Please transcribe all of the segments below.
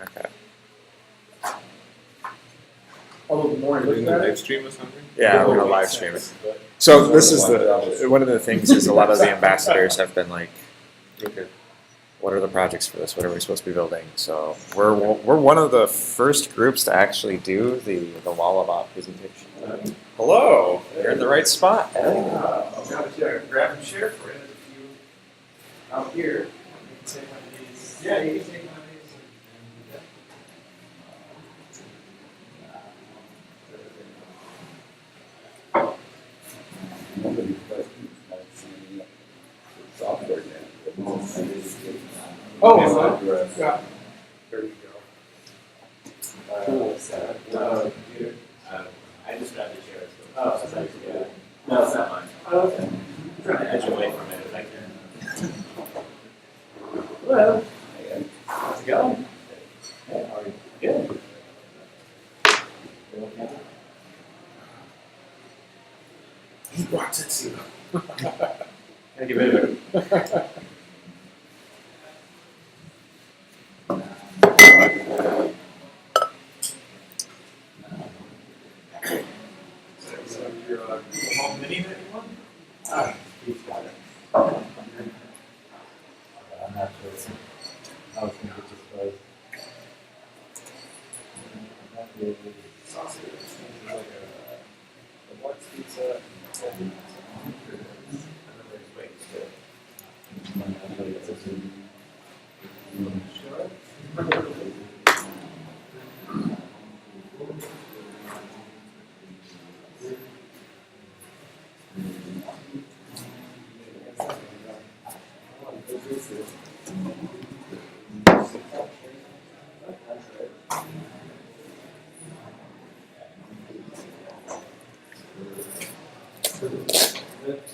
Okay. Although the more I look Doing the at live it, stream or something? Yeah, we're gonna live stream it. So this is one of the things is a lot of the ambassadors have been like, Okay. what are the projects for this? What are we supposed to be building? So we're one of the first groups to actually do the Walabot presentation. Hello, you're in the right spot. I'll grab and share for it. If you out here, you can take one of these. Yeah, you can take one of these. Oh, yeah. There you go. I just grabbed the chair. So Oh, sorry. Yeah. No, it's not mine. Oh, okay. I'm trying to edge away from it if I can. Well, how's it going? Hey, how are you? Good. You okay? He walks it too. Gotta get rid of it. So your home mini that you want? He's got it. I'm not sure. I was thinking just Sausage. Like a deluxe pizza. And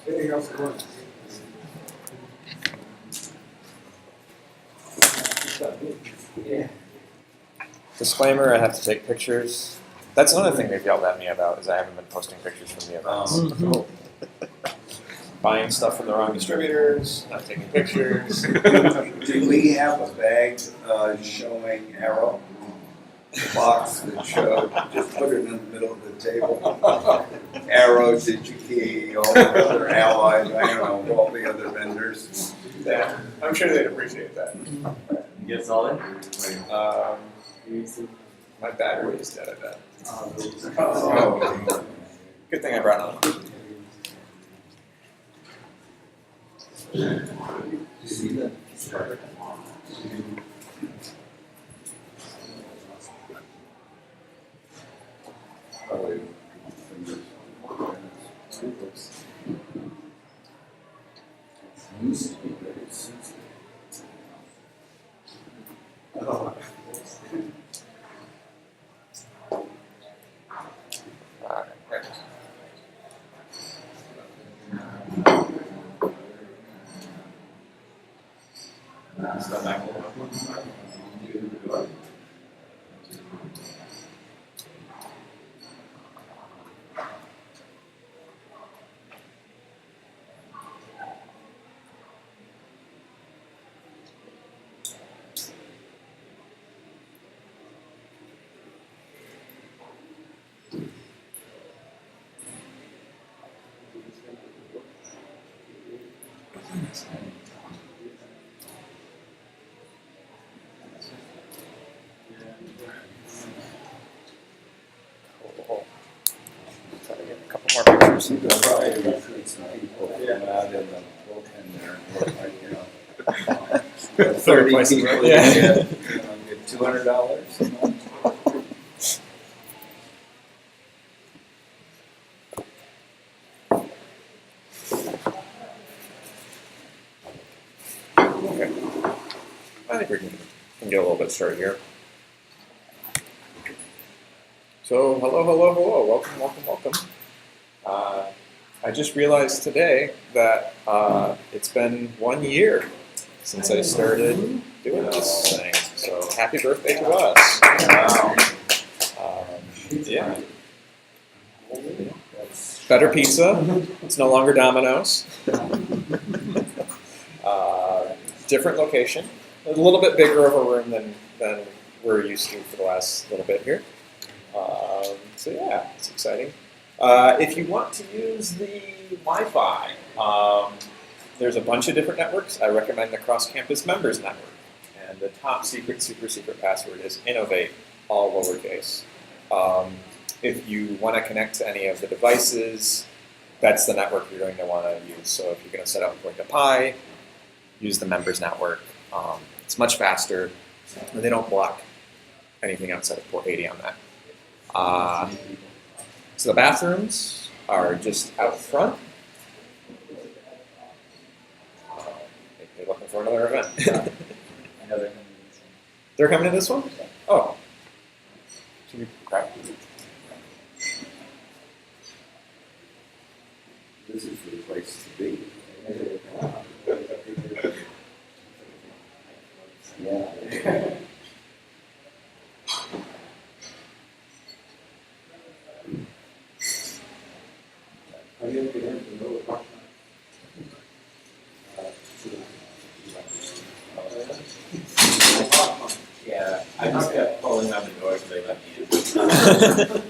anything else you want? Yeah. Disclaimer: I have to take pictures. That's another thing they've yelled at me about is I haven't been posting pictures from the events. Buying stuff from the wrong distributors, not taking pictures. Do we have a bag showing Arrow? The box that showed, just put it in the middle of the table. Arrow, Digi-Key, all the other allies, I don't know, all the other vendors. Yeah, I'm sure they'd appreciate that. You get solid? My battery is dead, I bet. Oh, Good thing I brought on. see that? Used to be very sensitive. Step back a little bit. Cool. Try to get a couple more pictures. You could probably recruit some people from out in the bullpen there and work like, 30 people, Yeah. get $200 a month. Okay. I think we can get a little bit started here. So, hello, welcome. I just realized today that it's been 1 year since I started doing this thing. So, happy birthday to us. Yeah. Better pizza. It's no longer Domino's. Different location. A little bit bigger of a room than we're used to for the last little bit here. So yeah, it's exciting. If you want to use the Wi-Fi, there's a bunch of different networks. I recommend the Cross-Campus Members Network. And the top secret, super secret password is innovate, all lowercase. If you want to connect to any of the devices, that's the network you're going to want to use. So if you're going to set up like a Pi, use the Members Network. It's much faster, and they don't block anything outside of port 80 on that. So the bathrooms are just out front. They're looking for another event. I know they're coming to this one. They're coming to this one? Oh. Should we grab This is the place to be. Yeah. Yeah, I just kept pulling on the door so they let me in.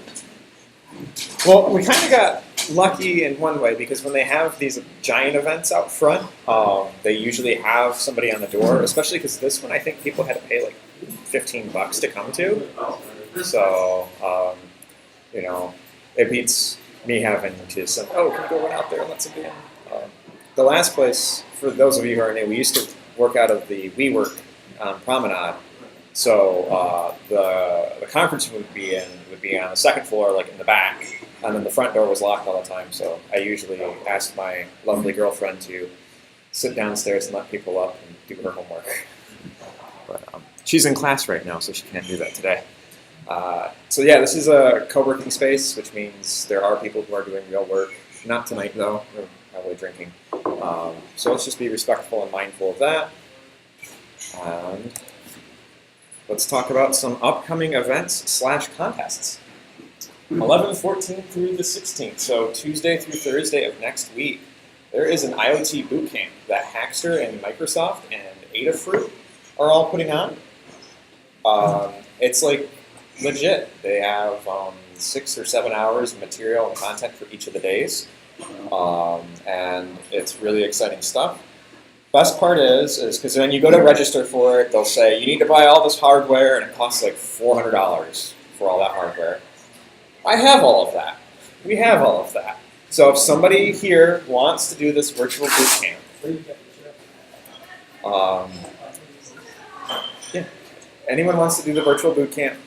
Well, we kind of got lucky in one way because when they have these giant events out front, they usually have somebody on the door, especially because this one I think people had to pay like $15 to come to. So, you know, it beats me having to say, oh, can we go run out there and let somebody in? The last place, for those of you who are new, we used to work out of the WeWork Promenade. So the conference room would be on the second floor, like in the back, and then the front door was locked all the time. So I usually asked my lovely girlfriend to sit downstairs and let people up and do her homework. But she's in class right now, so she can't do that today. So yeah, this is a co-working space, which means there are people who are doing real work. Not tonight, though. We're probably drinking. So let's just be respectful and mindful of that. And let's talk about some upcoming events / contests. 11th, 14th through the 16th, so Tuesday through Thursday of next week, there is an IoT boot camp that Hackster and Microsoft and Adafruit are all putting on. It's like legit. They have 6 or 7 hours of material and content for each of the days, and it's really exciting stuff. Best part is because when you go to register for it, they'll say you need to buy all this hardware, and it costs like $400 for all that hardware. I have all of that. We have all of that. So if somebody here wants to do this virtual boot camp, yeah, anyone wants to do the virtual boot camp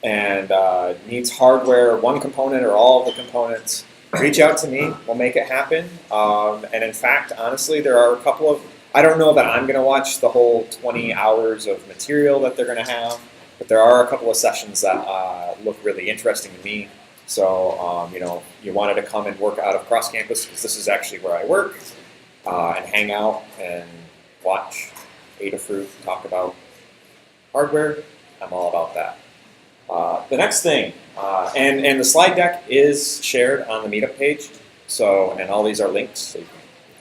and needs hardware, one component or all of the components, reach out to me. We'll make it happen. And in fact, honestly, there are a couple of, I don't know that I'm going to watch the whole 20 hours of material that they're going to have, but there are a couple of sessions that look really interesting to me. So, you know, you wanted to come and work out of cross campus because this is actually where I work, and hang out and watch Adafruit talk about hardware. I'm all about that. The next thing, and the slide deck is shared on the Meetup page, so, and all these are links, so you can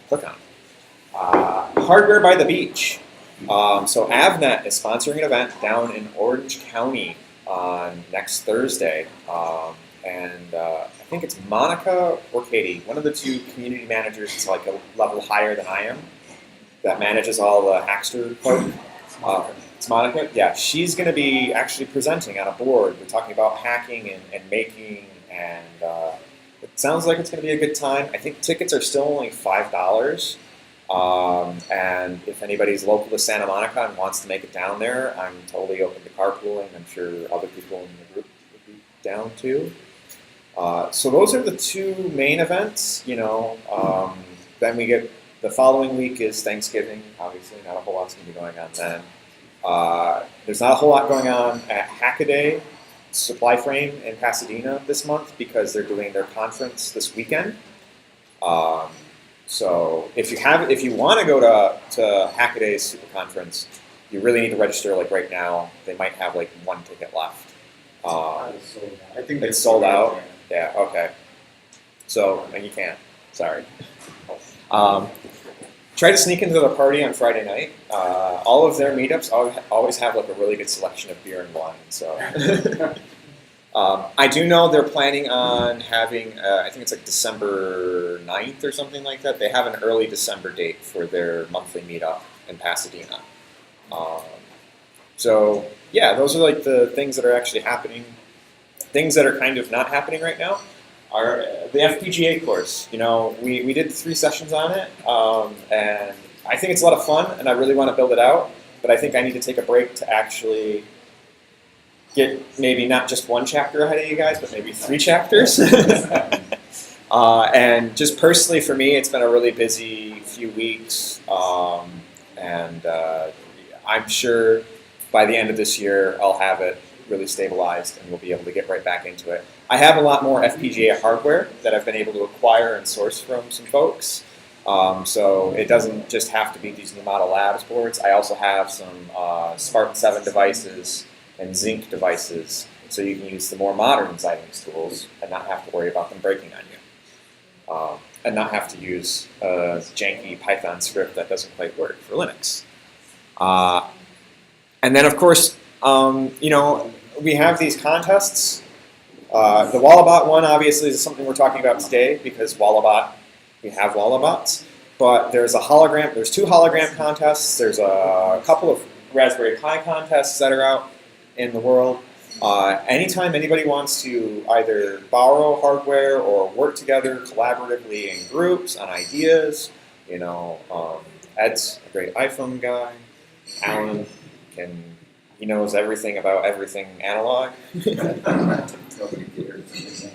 click on it. Hardware by the Beach. So Avnet is sponsoring an event down in Orange County on next Thursday. And I think it's Monica or Katie, one of the two community managers is like a level higher than I am, that manages all the Hackster folk. It's Monica. Yeah, she's going to be actually presenting on a board. We're talking about hacking and making, and it sounds like it's going to be a good time. I think tickets are still only $5. And if anybody's local to Santa Monica and wants to make it down there, I'm totally open to carpooling. I'm sure other people in the group would be down too. So those are the two main events, you know. Then we get, the following week is Thanksgiving. Obviously, not a whole lot's going to be going on then. There's not a whole lot going on at Hackaday Supply Frame in Pasadena this month because they're doing their conference this weekend. So if you want to go to Hackaday's Super Conference, you really need to register like right now. They might have like one ticket left. I think It's sold out. Yeah. Okay. So and you can't. Sorry. try to sneak into the party on Friday night. All of their meetups always have like a really good selection of beer and wine. So I do know they're planning on having, I think it's like December 9th or something like that. They have an early December date for their monthly meetup in Pasadena. So yeah, those are like the things that are actually happening. Things that are kind of not happening right now are the FPGA course. You know, we did 3 sessions on it, and I think it's a lot of fun, and I really want to build it out. But I think I need to take a break to actually get maybe not just 1 chapter ahead of you guys, but maybe 3 chapters. And just personally for me, it's been a really busy few weeks, and I'm sure by the end of this year, I'll have it really stabilized and we'll be able to get right back into it. I have a lot more FPGA hardware that I've been able to acquire and source from some folks. So it doesn't just have to be these new Model Labs boards. I also have some Spartan 7 devices and Zinc devices, so you can use the more modern Xilinx tools and not have to worry about them breaking on you. And not have to use a janky Python script that doesn't quite work for Linux. And then, of course, you know, we have these contests. The Walabot one, obviously, is something we're talking about today because Walabot, we have Walabots. But there's a hologram. There's 2 hologram contests. There's a couple of Raspberry Pi contests that are out in the world. Anytime anybody wants to either borrow hardware or work together collaboratively in groups on ideas, you know, Ed's a great iPhone guy. Alan he knows everything about everything analog. Nobody cares.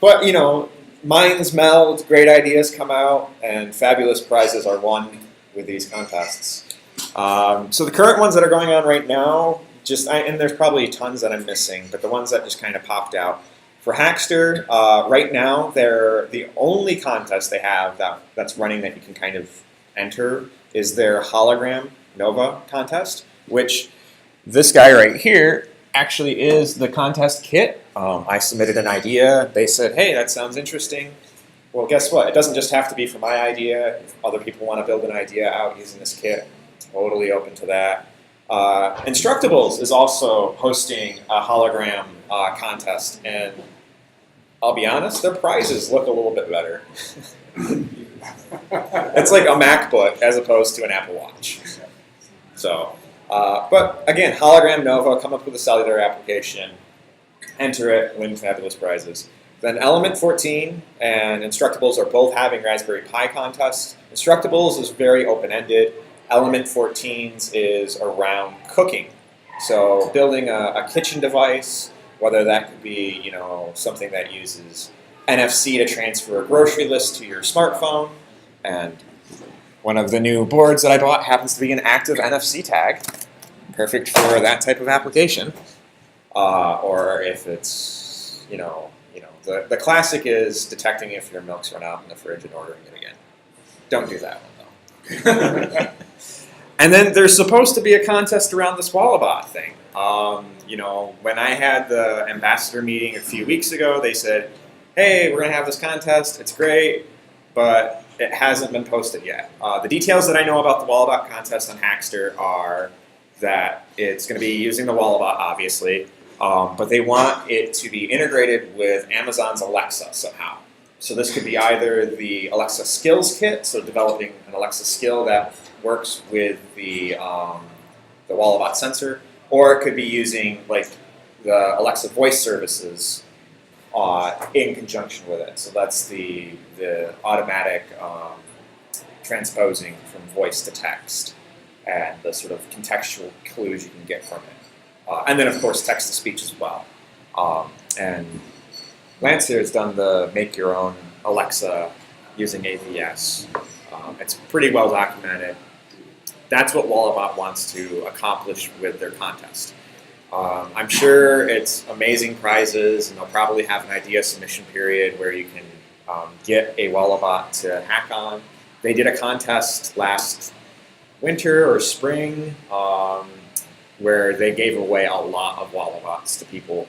But, you know, minds meld, great ideas come out, and fabulous prizes are won with these contests. So the current ones that are going on right now, and there's probably tons that I'm missing, but the ones that just kind of popped out. For Hackster, right now, they're the only contest they have that's running that you can kind of enter is their hologram Nova contest, which this guy right here actually is the contest kit. I submitted an idea. They said, hey, that sounds interesting. Well, guess what? It doesn't just have to be for my idea. If other people want to build an idea out using this kit, totally open to that. Instructables is also hosting a hologram contest, and I'll be honest, their prizes look a little bit better. It's like a MacBook as opposed to an Apple Watch. So, but again, Hologram Nova, come up with a cellular application, enter it, win fabulous prizes. Then Element 14 and Instructables are both having Raspberry Pi contests. Instructables is very open-ended. Element 14's is around cooking. So building a kitchen device, whether that could be, you know, something that uses NFC to transfer a grocery list to your smartphone, and one of the new boards that I bought happens to be an active NFC tag, perfect for that type of application. Or if it's, you know, the classic is detecting if your milk's run out in the fridge and ordering it again. Don't do that one though. And then there's supposed to be a contest around this Walabot thing. You know, when I had the ambassador meeting a few weeks ago, they said, hey, we're going to have this contest. It's great, but it hasn't been posted yet. The details that I know about the Walabot contest on Hackster are that it's going to be using the Walabot, obviously, but they want it to be integrated with Amazon's Alexa somehow. So this could be either the Alexa Skills Kit, so developing an Alexa skill that works with the Walabot sensor, or it could be using like the Alexa voice services in conjunction with it. So that's the automatic transposing from voice to text and the sort of contextual clues you can get from it. And then, of course, text-to-speech as well. And Lance here has done the make your own Alexa using AVS. It's pretty well documented. That's what Walabot wants to accomplish with their contest. I'm sure it's amazing prizes, and they'll probably have an idea submission period where you can get a Walabot to hack on. They did a contest last winter or spring where they gave away a lot of Walabots to people.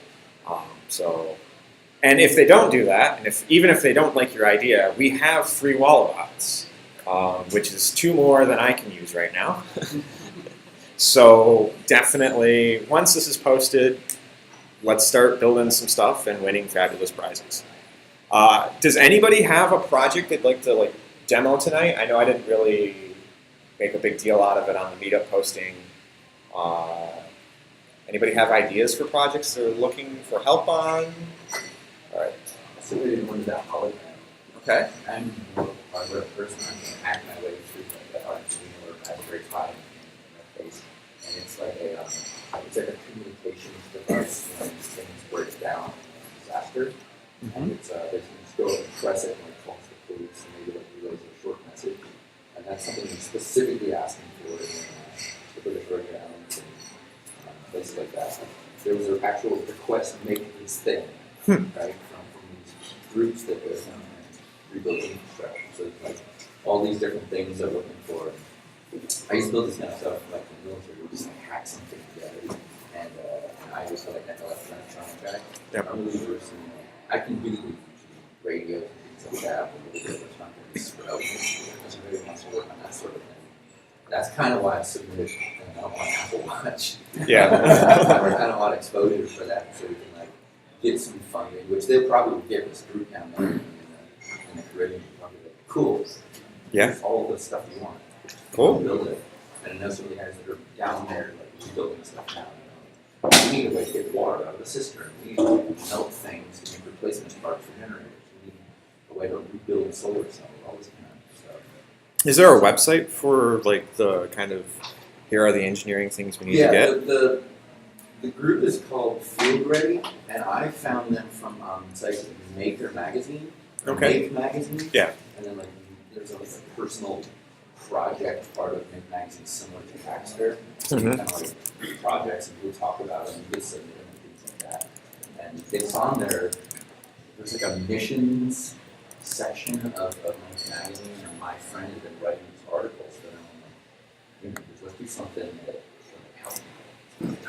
And if they don't do that, and even if they don't like your idea, we have free Walabots. which is 2 more than I can use right now. So definitely, once this is posted, let's start building some stuff and winning fabulous prizes. Does anybody have a project they'd like to demo tonight? I know I didn't really make a big deal out of it on the Meetup posting. Anybody have ideas for projects they're looking for help on? All right. I submitted one of that hologram. Okay. I'm more of a hardware person. I can hack my way through like the Arduino or Raspberry Pi interface, and it's like a communications device. These things break down disaster, and it's they can just go and press it and it calls the police, and maybe relays a short message, and that's something I'm specifically asking for in the British Virgin Islands and places like that. There was an actual request to make this thing, right, from these groups that go down and rebuild infrastructure. So it's like all these different things they're looking for. I used to build this kind of stuff like in the military, we just like hack something together. And I was like an electronic guy. Yep. I'm really versed in, I can do radios and things like that, but really good something sprout. I really want to work on that sort of thing. That's kind of why I submitted on Apple Watch. Yeah. I kind of want exposure for that, so we can like get some funding, which they'll probably give us through down there in the Caribbean. Probably like, cool. Yeah. It's all the stuff you want. Cool. Build it. And I know some of the guys that are down there like rebuilding stuff now. We need a way to get water out of the cistern. We need to melt things to make replacement parts for generators. We need a way to rebuild solar cells. All this kind of stuff. Is there a website for like the kind of here are the engineering things we need to get? The group is called Field Ready, and I found them from sites like Maker Magazine. Okay. Make Magazine. Yeah. And then like there's like a personal project part of Make Magazine similar to Baxter. Mhm. Kind of like projects, and people talk about them, and submit them and things like that. And it's on there. There's like a missions section of Make Magazine, and my friend has been writing these articles for them. I'm like, let's do something that helps.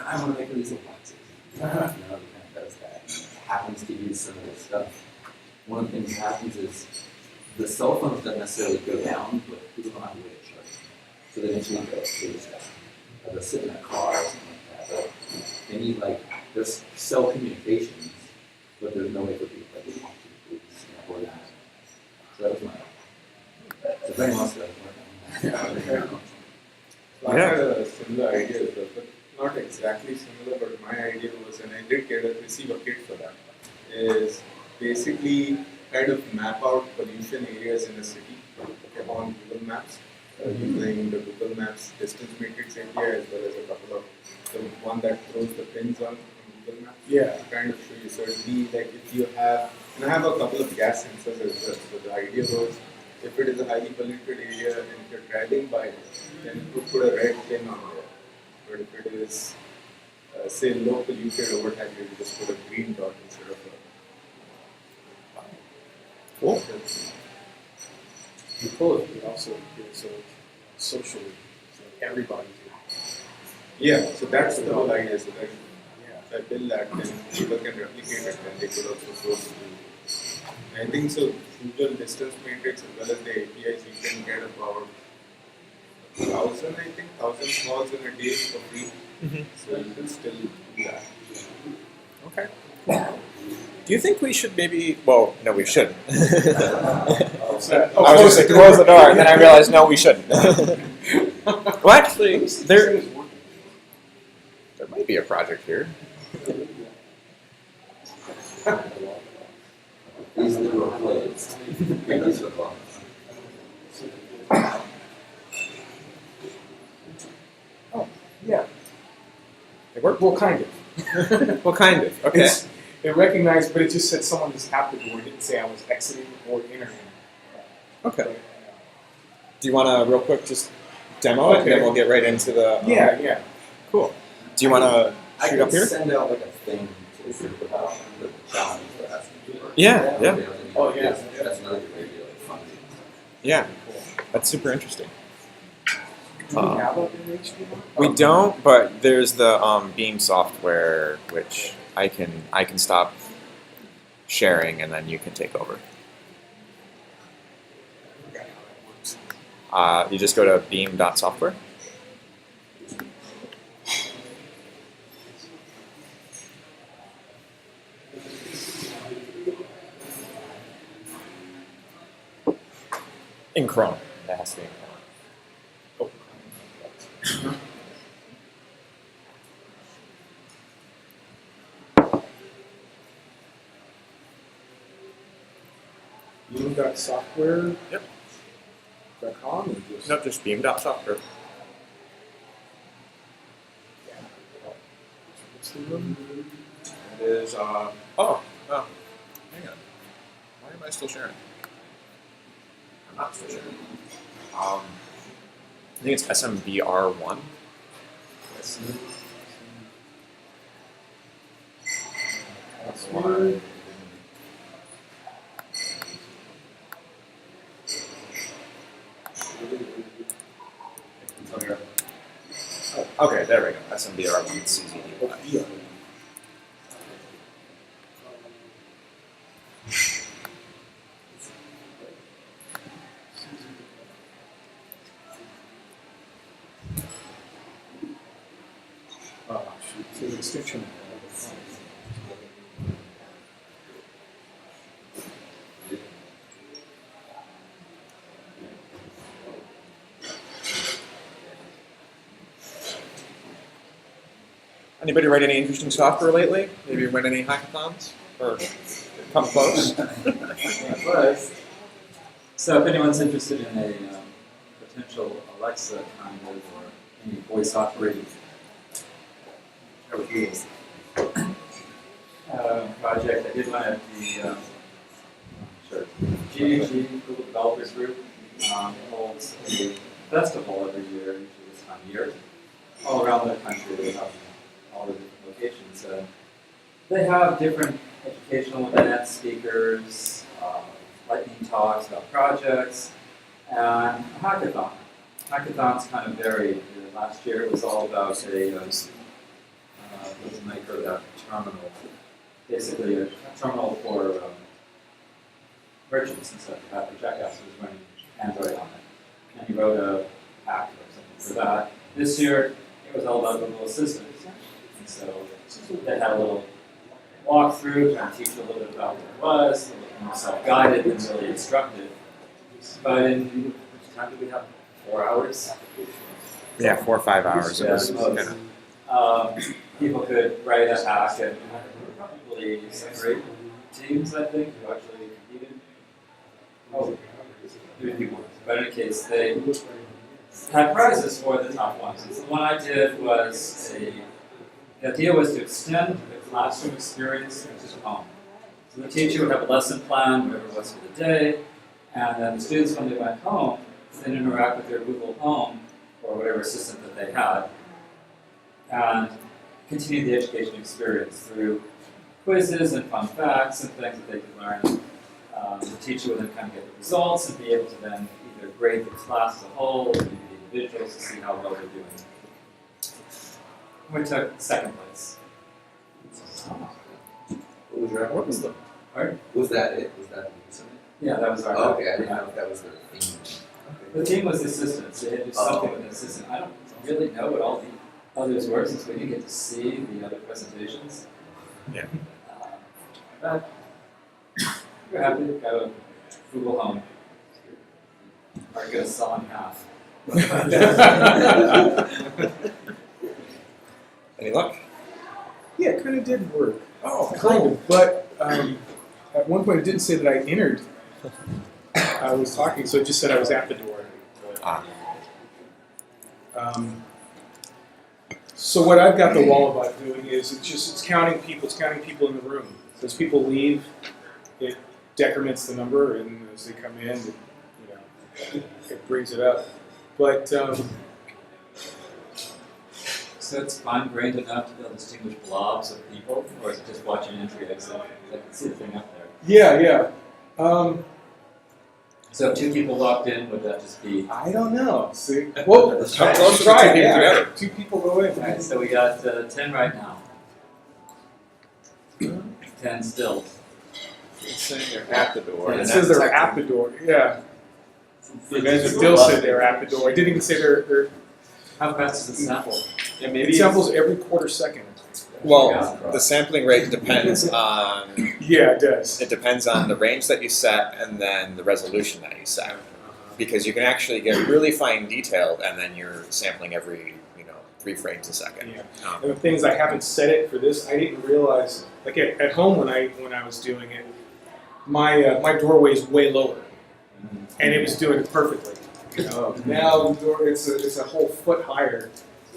I want to make these little boxes. It kind of does that. It happens to use some of this stuff. One of the things that happens is the cell phones don't necessarily go down, but people don't have a way to charge them. So they eventually go through stuff. They'll sit in a car or something like that. But they need there's cell communications, but there's no way for people to talk to the police or that. So that was my. So if anyone else does work on that. So I had a similar idea as well, but not exactly similar, but my idea was, and I did receive a kit for that, is basically kind of map out pollution areas in a city on Google Maps, using the Google Maps distance matrix API as well as a couple of, the one that throws the pins on Google Maps. Yeah. To kind of show you, so it'd be like if you have, and I have a couple of gas sensors as well, so the idea was, if it is a highly polluted area and if you're driving by it, then you could put a red pin on there. But if it is, say, low polluted or what have you, you just put a green dot instead of a. Cool. The cool it also is socially, so everybody can. Yeah, so that's the whole idea. So that if I build that, then people can replicate it, and they could also source to. I think so. Google distance matrix as well as the APIs, you can get about 1,000, I think, 1,000 calls in a day for free. Mhm. So you can still do that. Okay. Do you think we should maybe? Well, no, we shouldn't. I was just like, close the door, and then I realized, no, we shouldn't. Well, actually, there might be a project here. These are the real plays. These are fun. Oh, yeah. It worked. Well, kind of. Well, kind of. Okay. It recognized, but it just said someone just tapped the door. It didn't say I was exiting or entering. Okay. Do you want to real quick just demo it, and then we'll get right into the? Yeah. Cool. Do you want to I shoot can up here? send out like a thing to the group about the challenge that has to do. Yeah. Oh, yeah. That's another good way to do like fun. Yeah. That's super interesting. Do we have an HDMI? We don't, but there's the Beam software, which I can stop sharing, and then you can take over. I forgot how that works. You just go to beam.software. In Chrome. That has to be in Chrome. Beam.software.com Yep. or just Nope, just beam.software. what's the room? It is, hang on. Why am I still sharing? I'm not still sharing. I think it's SMBR1. That's why. Okay, there we go. SMBR1 CZD. Yeah. Oh, shoot. So the extension. Anybody write any interesting software lately? Maybe win any hackathons? Or come close? So if anyone's interested in a potential Alexa kind of or any voice operated project, I did one at the GDG Google Developers Group. Holds a festival every year, usually this time of year, all around the country. They have all the different locations. They have different educational events, speakers, lightning talks about projects, and a hackathon. Hackathons kind of varied. Last year it was all about what was the maker of that terminal? Basically a terminal for merchants and stuff to have for checkouts. It was running Android on it. And he wrote a hack or something for that. This year it was all about Google Assistant. And so they had a little walkthrough, trying to teach you a little bit about what it was, a little more self-guided and really instructive. But in how much time did we have? 4 hours? Yeah, 4 or 5 hours. Yeah, It was most. kinda, People could write a hack and probably 7 or 8 teams, I think, who actually competed. Oh, 3 people. But in any case, they had prizes for the top ones. And so the one I did was the idea was to extend the classroom experience into home. So the teacher would have a lesson plan, whatever it was for the day, and then the students, when they went home, then interact with their Google Home or whatever assistant that they had, and continue the education experience through quizzes and fun facts and things that they could learn. The teacher would then kind of get the results and be able to then either grade the class as a whole or maybe the individuals to see how well they're doing. We took 2nd place. what was the? Was that it? Was that the summit? Yeah, that was our. Oh, okay, I didn't know if that was the theme. The theme was the assistant, so they had to do something with the assistant. I don't really know what all the others were since we didn't get to see the other presentations. Yeah. But we're happy to go Google Home. Or get a saw in half. Any luck? Yeah, it kind of did work. Oh, Kind of, but at one point it didn't say that I entered. I was talking, so it just said I was at the door. Ah. So what I've got the Walabot doing is it's counting people in the room. So as people leave, it decrements the number, and as they come in, it brings it up. But So it's fine-grained enough to be able to distinguish blobs of people, or is it just watching entry exit? I can see the thing up there. yeah. So if 2 people logged in, would that just be? I don't know. See, well, Let's try try it. it Yeah, together. 2 people go in. Alright, so we got 10 right now. 10 still. It's saying they're at the door. Yeah, It says they're at the door. Yeah. The guys with Dill said they're at the door. I didn't even say they're How fast does it sample? Yeah, maybe it samples every quarter second. Well, the sampling rate depends on Yeah, it does. it depends on the range that you set and then the resolution that you set. Because you can actually get really fine detailed and then you're sampling every 3 frames a second. Yeah. And the things I haven't set it for this, I didn't realize. Like at home when I was doing it, my doorway is way lower, and it was doing it perfectly. Now the door it's a whole foot higher,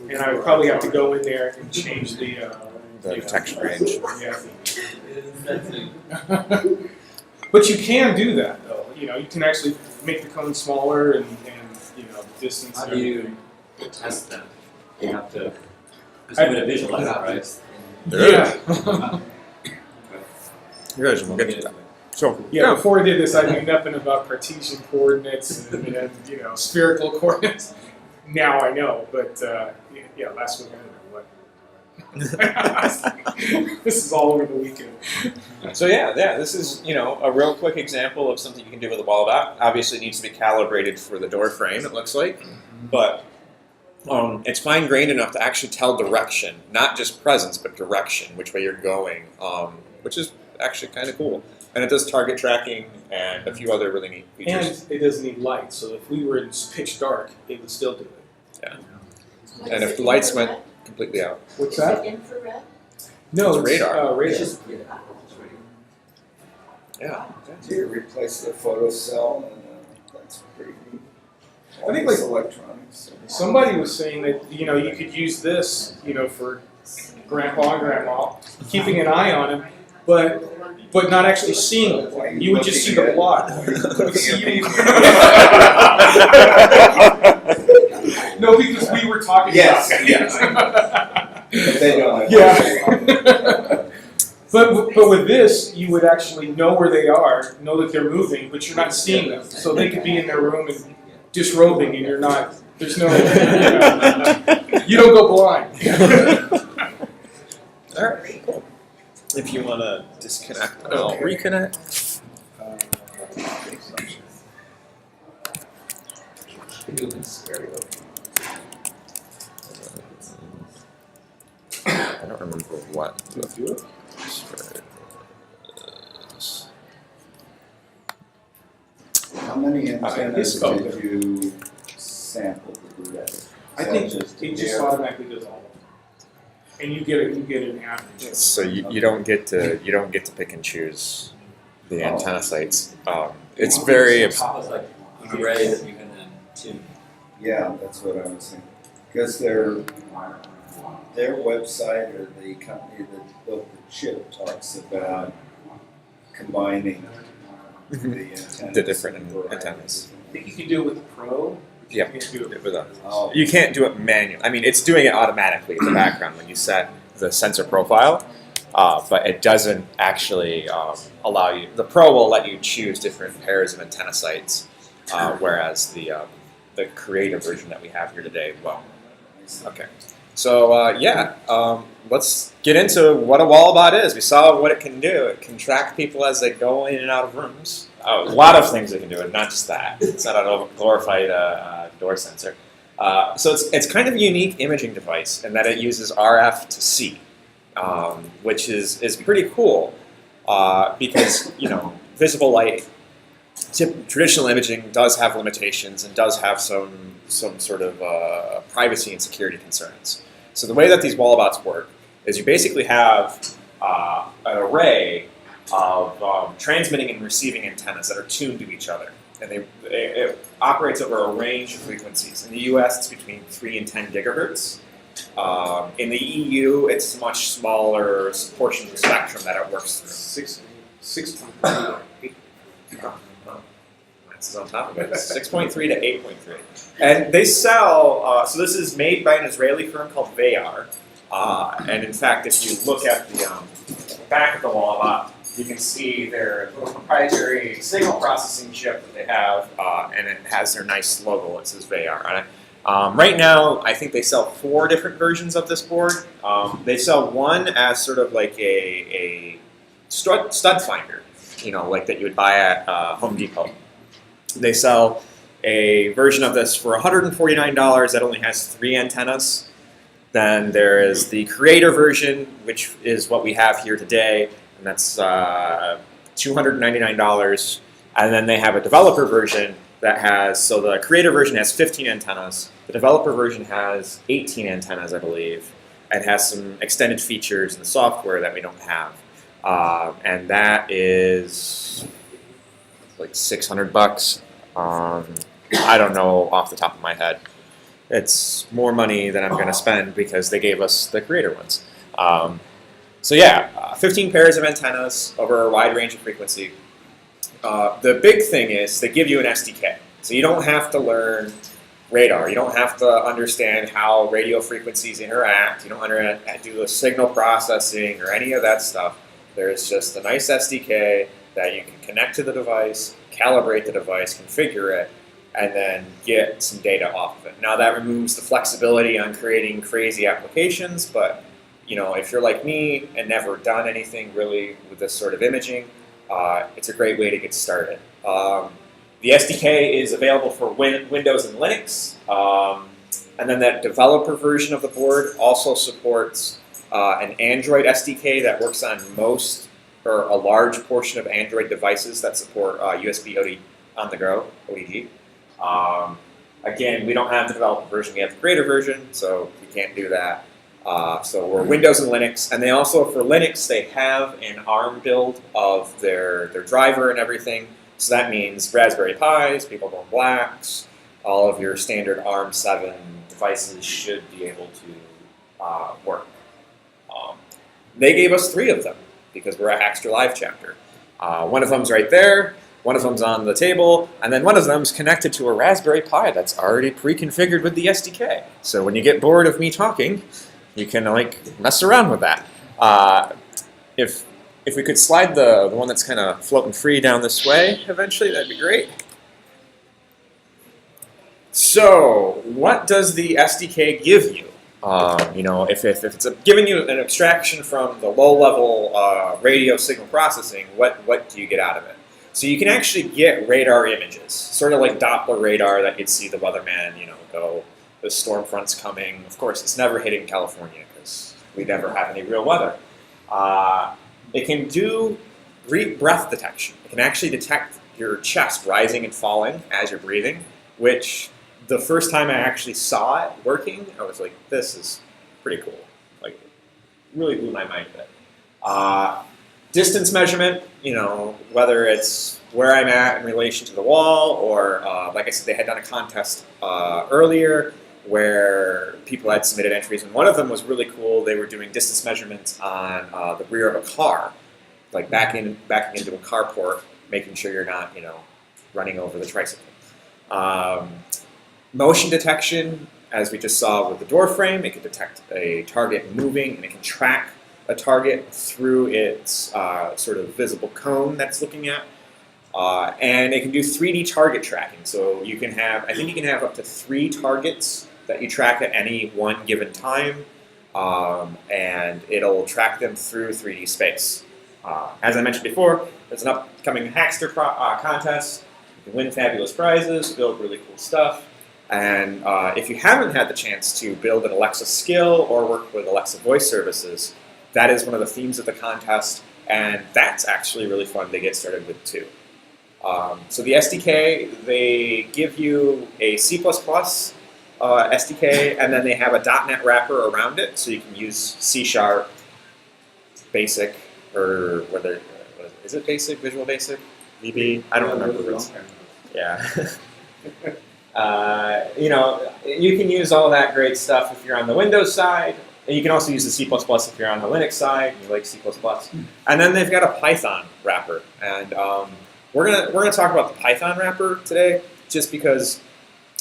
and I would probably have to go in there and change the detection range. Yeah. But you can do that though. You can actually make the cone smaller and distance. How do you test them? You have to give it a visual like that, right? Yeah. Good, we'll get to that. So, Yeah, before I did this, I knew nothing about Cartesian coordinates and spherical coordinates. Now I know, but last week I didn't know what. This is all over the weekend. So this is a real quick example of something you can do with a Walabot. Obviously, it needs to be calibrated for the door frame. It looks like, but it's fine grained enough to actually tell direction, not just presence, but direction, which way you're going, which is actually kind of cool. And it does target tracking and a few other really neat features. And it doesn't need light, so if we were in pitch dark, it would still do it. Yeah. And if the lights went completely out. What's Is that? it infrared? No, It's radar. Radar. It's just, Yeah. Do you replace the photocell? And that's pretty neat. I think, All this electronics. Somebody was saying that you could use this for grandpa and grandma, keeping an eye on him, but not actually seeing him. You would just see the plot. No, because we were talking Yes, about yes. But they don't. Yeah. But with this, you would actually know where they are, know that they're moving, but you're not seeing them. So they could be in their room and disrobing, and you're not. There's no. You don't go blind. All right. Cool. If you want to disconnect, I'll reconnect. I don't remember what. How many antennas It's called- did you sample to do that? I think it just automatically does all of them, and you get an average. So you don't get to pick and choose the antenna sites. It's very. Top is like gray that you can then tune. Yeah, that's what I was thinking. Because their website or the company that built the chip talks about combining the antennas. The different and variety. antennas. I think you can do it with the Pro. Yeah. You can't do it With a, Oh. you can't do it manually. I mean, it's doing it automatically in the background when you set the sensor profile, but it doesn't actually allow you. The Pro will let you choose different pairs of antenna sites, whereas the creative version that we have here today won't. Okay. So let's get into what a Walabot is. We saw what it can do. It can track people as they go in and out of rooms. A lot of things it can do, and not just that. It's not a glorified door sensor. So it's kind of a unique imaging device in that it uses RF to C, which is pretty cool because visible light. Traditional imaging does have limitations and does have some sort of privacy and security concerns. So the way that these Walabots work is you basically have an array of transmitting and receiving antennas that are tuned to each other. And it operates over a range of frequencies. In the US, it's between 3 and 10 gigahertz. In the EU, it's a much smaller portion of the spectrum that it works through. 6.3. This is on top of it. 6.3 to 8.3. And they sell, so this is made by an Israeli firm called Veyar. And in fact, if you look at the back of the Walabot, you can see their little proprietary signal processing chip that they have, and it has their nice logo. It says Veyar on it. Right now, I think they sell 4 different versions of this board. They sell one as sort of like a stud finder, like that you would buy at Home Depot. They sell a version of this for $149 that only has 3 antennas. Then there is the creator version, which is what we have here today, and that's $299. And then they have a developer version that has, so the creator version has 15 antennas. The developer version has 18 antennas, I believe, and has some extended features in the software that we don't have. And that is like $600. I don't know off the top of my head. It's more money than I'm going to spend because they gave us the creator ones. So yeah, 15 pairs of antennas over a wide range of frequency. The big thing is they give you an SDK. So you don't have to learn radar. You don't have to understand how radio frequencies interact. You don't do the signal processing or any of that stuff. There's just a nice SDK that you can connect to the device, calibrate the device, configure it, and then get some data off of it. Now that removes the flexibility on creating crazy applications, but if you're like me and never done anything really with this sort of imaging, it's a great way to get started. The SDK is available for Windows and Linux, and then that developer version of the board also supports an Android SDK that works on most or a large portion of Android devices that support USB on the go, ODD. Again, we don't have the developer version, we have the creator version, so we can't do that. So we're Windows and Linux, and they also, for Linux, they have an ARM build of their driver and everything. So that means Raspberry Pis, People Born Blacks, all of your standard ARM 7 devices should be able to work. They gave us 3 of them because we're a Hackster Live chapter. One of them's right there, one of them's on the table, and then one of them's connected to a Raspberry Pi that's already pre-configured with the SDK. So when you get bored of me talking, you can mess around with that. If we could slide the one that's kind of floating free down this way eventually, that'd be great. So what does the SDK give you? If it's giving you an abstraction from the low-level radio signal processing, what do you get out of it? So you can actually get radar images, sort of like Doppler radar that you'd see the weatherman, go, the storm front's coming. Of course, it's never hitting California because we never have any real weather. It can do breath detection. It can actually detect your chest rising and falling as you're breathing, which the first time I actually saw it working, I was like, this is pretty cool. Really blew my mind a bit. Distance measurement, whether it's where I'm at in relation to the wall or, like I said, they had done a contest earlier where people had submitted entries, and one of them was really cool. They were doing distance measurements on the rear of a car, backing into a carport, making sure you're not, running over the tricycle. Motion detection, as we just saw with the door frame, it can detect a target moving, and it can track a target through its sort of visible cone that it's looking at. And it can do 3D target tracking. So you can have, I think you can have up to 3 targets that you track at any one given time. And it'll track them through 3D space. As I mentioned before, there's an upcoming Hackster contest. You can win fabulous prizes, build really cool stuff. And if you haven't had the chance to build an Alexa skill or work with Alexa voice services, that is one of the themes of the contest, and that's actually really fun to get started with too. So the SDK, they give you a C++ SDK, and then they have a .NET wrapper around it, so you can use C#, Basic, or whether, is it Basic, Visual Basic, VB? I don't remember. Yeah. You can use all that great stuff if you're on the Windows side. And you can also use the C++ if you're on the Linux side. You like C++. And then they've got a Python wrapper. And we're gonna talk about the Python wrapper today, just because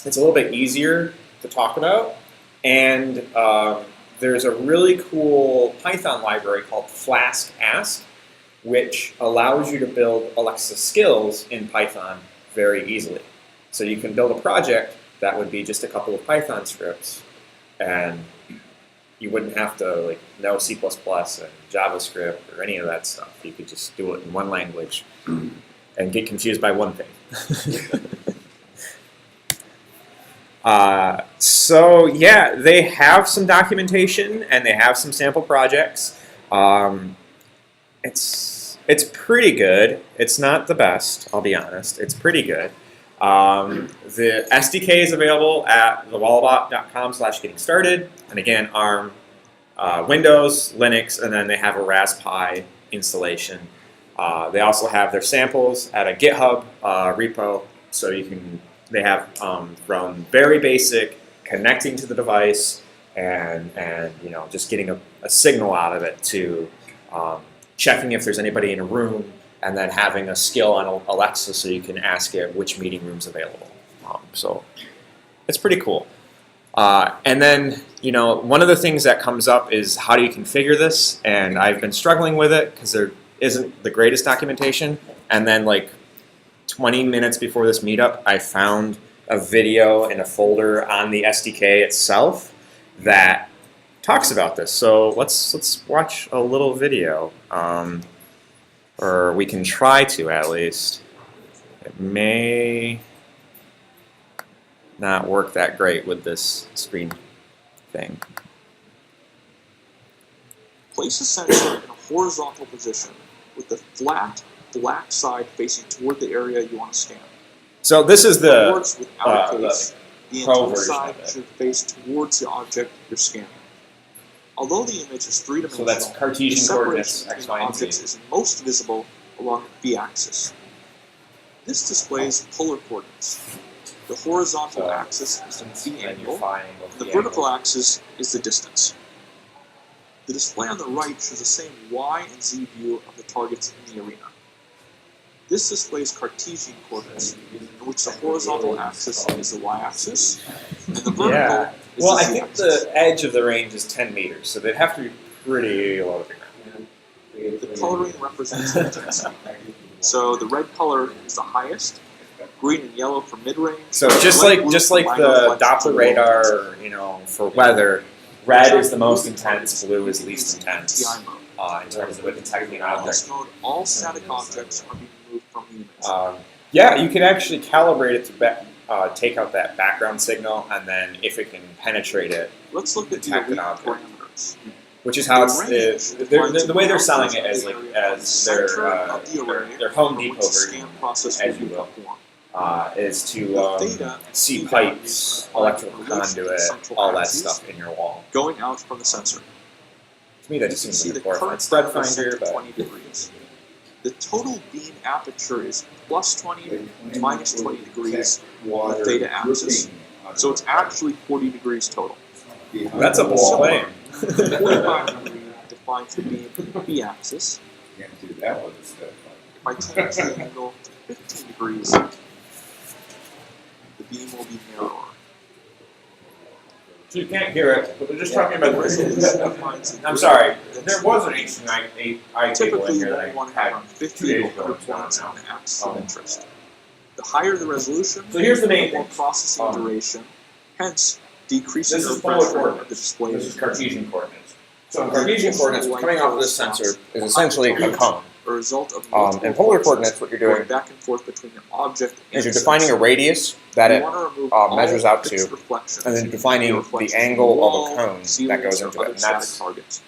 it's a little bit easier to talk about. And there's a really cool Python library called Flask Ask, which allows you to build Alexa skills in Python very easily. So you can build a project that would be just a couple of Python scripts, and you wouldn't have to know C++ and JavaScript or any of that stuff. You could just do it in one language and get confused by one thing. So yeah, they have some documentation and they have some sample projects. It's pretty good. It's not the best, I'll be honest. It's pretty good. The SDK is available at thewalabot.com/getting started, and again, ARM, Windows, Linux, and then they have a Raspberry Pi installation. They also have their samples at a GitHub repo, so you can. They have from very basic connecting to the device and just getting a signal out of it to checking if there's anybody in a room, and then having a skill on Alexa so you can ask it which meeting room's available. So it's pretty cool. And then, one of the things that comes up is how do you configure this? And I've been struggling with it because there isn't the greatest documentation. And then like 20 minutes before this meetup, I found a video in a folder on the SDK itself that talks about this. So let's watch a little video, or we can try to at least. It may not work that great with this screen thing. Place a sensor in a horizontal position with the flat black side facing toward the area you want to scan. So this is the Towards without a face, the pro antenna version side of it. should face towards the object you're scanning. Although the image is three-dimensional, So that's the Cartesian coordinates, separation X, between Y, and objects Z. is most visible along the b-axis. This displays polar coordinates. The horizontal So, axis is the b and you angle, find and the vertical axis is the distance. The display on the right shows the same y and z view of the targets in the arena. This displays Cartesian coordinates, in which the horizontal axis is the y-axis, and the vertical Yeah. is Well, the I think z-axis. the edge of the range is 10 meters, so they'd have to be pretty low to the ground. The coloring represents the intensity. So the red color is the highest, green and yellow for mid-range. So just light like blue for minor the reflections Doppler and radar, for weather, red is the most intense, blue is least intense TI mode. in terms of it detecting an In object. this mode, all static objects are being moved from the image. Yeah, you can actually calibrate it to take out that background signal, and then if it can penetrate it, Let's look at the detect an arena object. parameters. which is how it's The range the way they're selling it defines as the like area of the as center of the array their Home from which Depot the scan version, process as will you be will. performed. Is The to theta see values pipes, are electrical released conduit, in central all that axes stuff in your wall. going out from the sensor. To me, that You just can seems see like a the current glorified spread time is set finder, to but 20 degrees. The total beam aperture is plus 20 to minus 20 degrees on the theta axis. So it's actually 40 degrees total. that's a bold So, claim. The 45 degree defines the beam b-axis. Can't do that with a step. If I change the angle to 15 degrees, the beam will be narrower. So you can't hear it, but they're just talking The about resolution defines the I'm grid sorry, that's there was an HDMI table typically in here you that I want to have had around 2 50 days to ago. 100 It's gone points now. on the axis of interest. The higher the resolution, So here's the main more thing. processing duration, hence decreasing This the is polar refresh rate of coordinates. the display. This is Cartesian coordinates. So in Cartesian coordinates, what's coming off of this sensor is essentially a cone. A result of In multiple polar forces coordinates, what you're going doing back and forth between the object and is you're the defining a sensor. radius that You it want to remove all measures out fixed to, reflections, and then defining the the reflections from angle of a wall, cone that ceilings, goes or into it. other And static that's targets.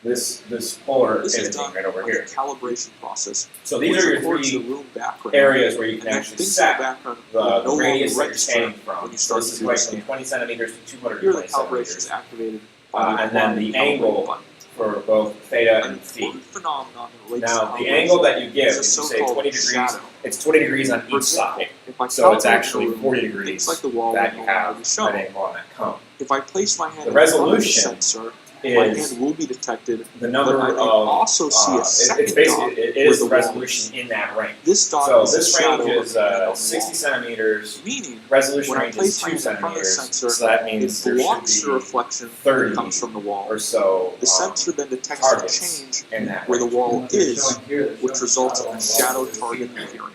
this polar This is imaging done right over by here. the calibration process. So these which are your records the 3 room background, areas where you and can then actually things in set the background the will no radius longer that you're scanning register from. when you So start this to is do the going scan. from 20 centimeters to Here 220 the calibration is centimeters. activated by And then the calibrating angle button. for both theta An and phi. important phenomenon that relates Now, to the calibration angle that you give, is if a you say so-called 20 degrees, shadow. it's 20 degrees on For each example, side. if I So it's calibrate actually the room, 40 things degrees like the wall that will you no have longer be that shown. angle on that cone. If I place my hand The in front of the resolution sensor, my is hand will be detected, the number but I may of, also see a it's second dot basically, it where is the the wall resolution in that range. This dot So is the this shadow range of is the hand on the 60 wall. centimeters, Meaning, resolution when I range is place my 2 hand in front of the centimeters, sensor, so that it means there blocks the should be reflection 30 that comes from the wall. or so The sensor then detects a targets change in that where the range. wall is, which results in a shadow target appearing.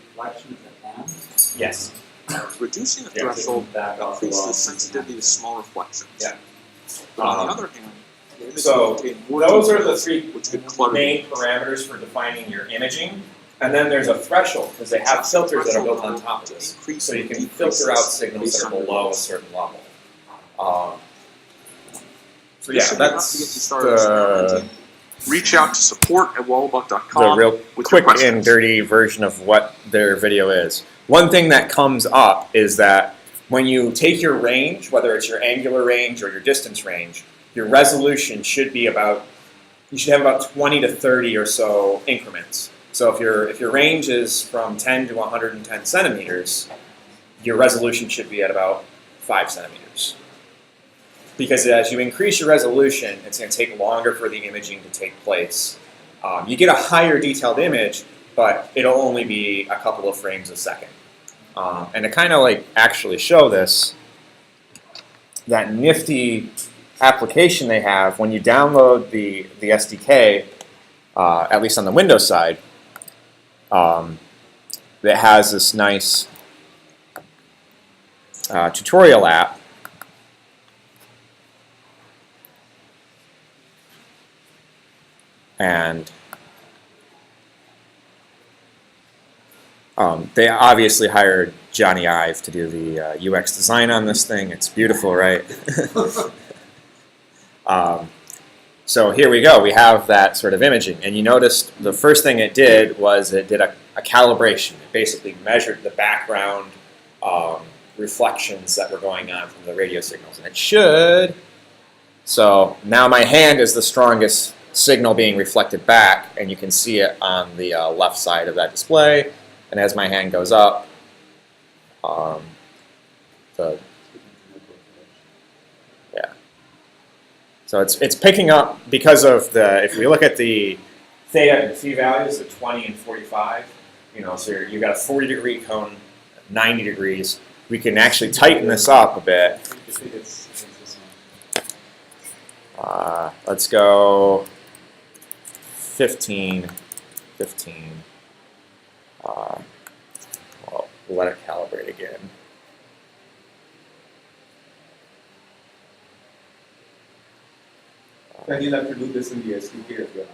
Yes. Reducing the Yeah. threshold increases the sensitivity to small reflections. Yeah. But on the other hand, the image so will contain more Those are the details, 3 which could clutter main the image. parameters for defining your imaging. And then there's a threshold, because they have filters that are built on top of this. So you can filter out signals that are below a certain level. So This yeah, should be enough that's to get you started experimenting. Reach out to support@walabot.com. the real with your quick and questions. dirty version of what their video is. One thing that comes up is that when you take your range, whether it's your angular range or your distance range, your resolution should be about, you should have about 20 to 30 or so increments. So if your range is from 10 to 110 centimeters, your resolution should be at about 5 centimeters. Because as you increase your resolution, it's going to take longer for the imaging to take place. You get a higher detailed image, but it'll only be a couple of frames a second. And to kind of like actually show this, that nifty application they have, when you download the SDK, at least on the Windows side, that has this nice tutorial app. And they obviously hired Johnny Ive to do the UX design on this thing. It's beautiful, right? So here we go. We have that sort of imaging. And you noticed the first thing it did was it did a calibration. It basically measured the background reflections that were going on from the radio signals. And it should. So now my hand is the strongest signal being reflected back, and you can see it on the left side of that display. And as my hand goes up, so it's picking up because of the, if we look at the theta and phi values, the 20 and 45, so you've got a 40-degree cone, 90 degrees. We can actually tighten this up a bit. Let's go 15. Well, we'll let it calibrate again. And you'll have to do this in the SDK as well.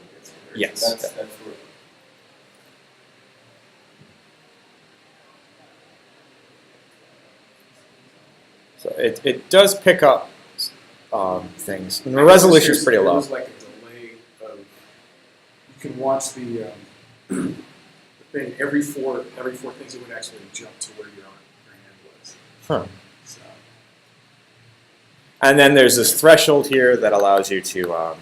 Yes. So that's what. So it does pick up things. And the resolution is pretty There low. was like a delay of, you can watch the thing every four things it would actually jump to where your hand was. Huh. So, And then there's this threshold here that allows you to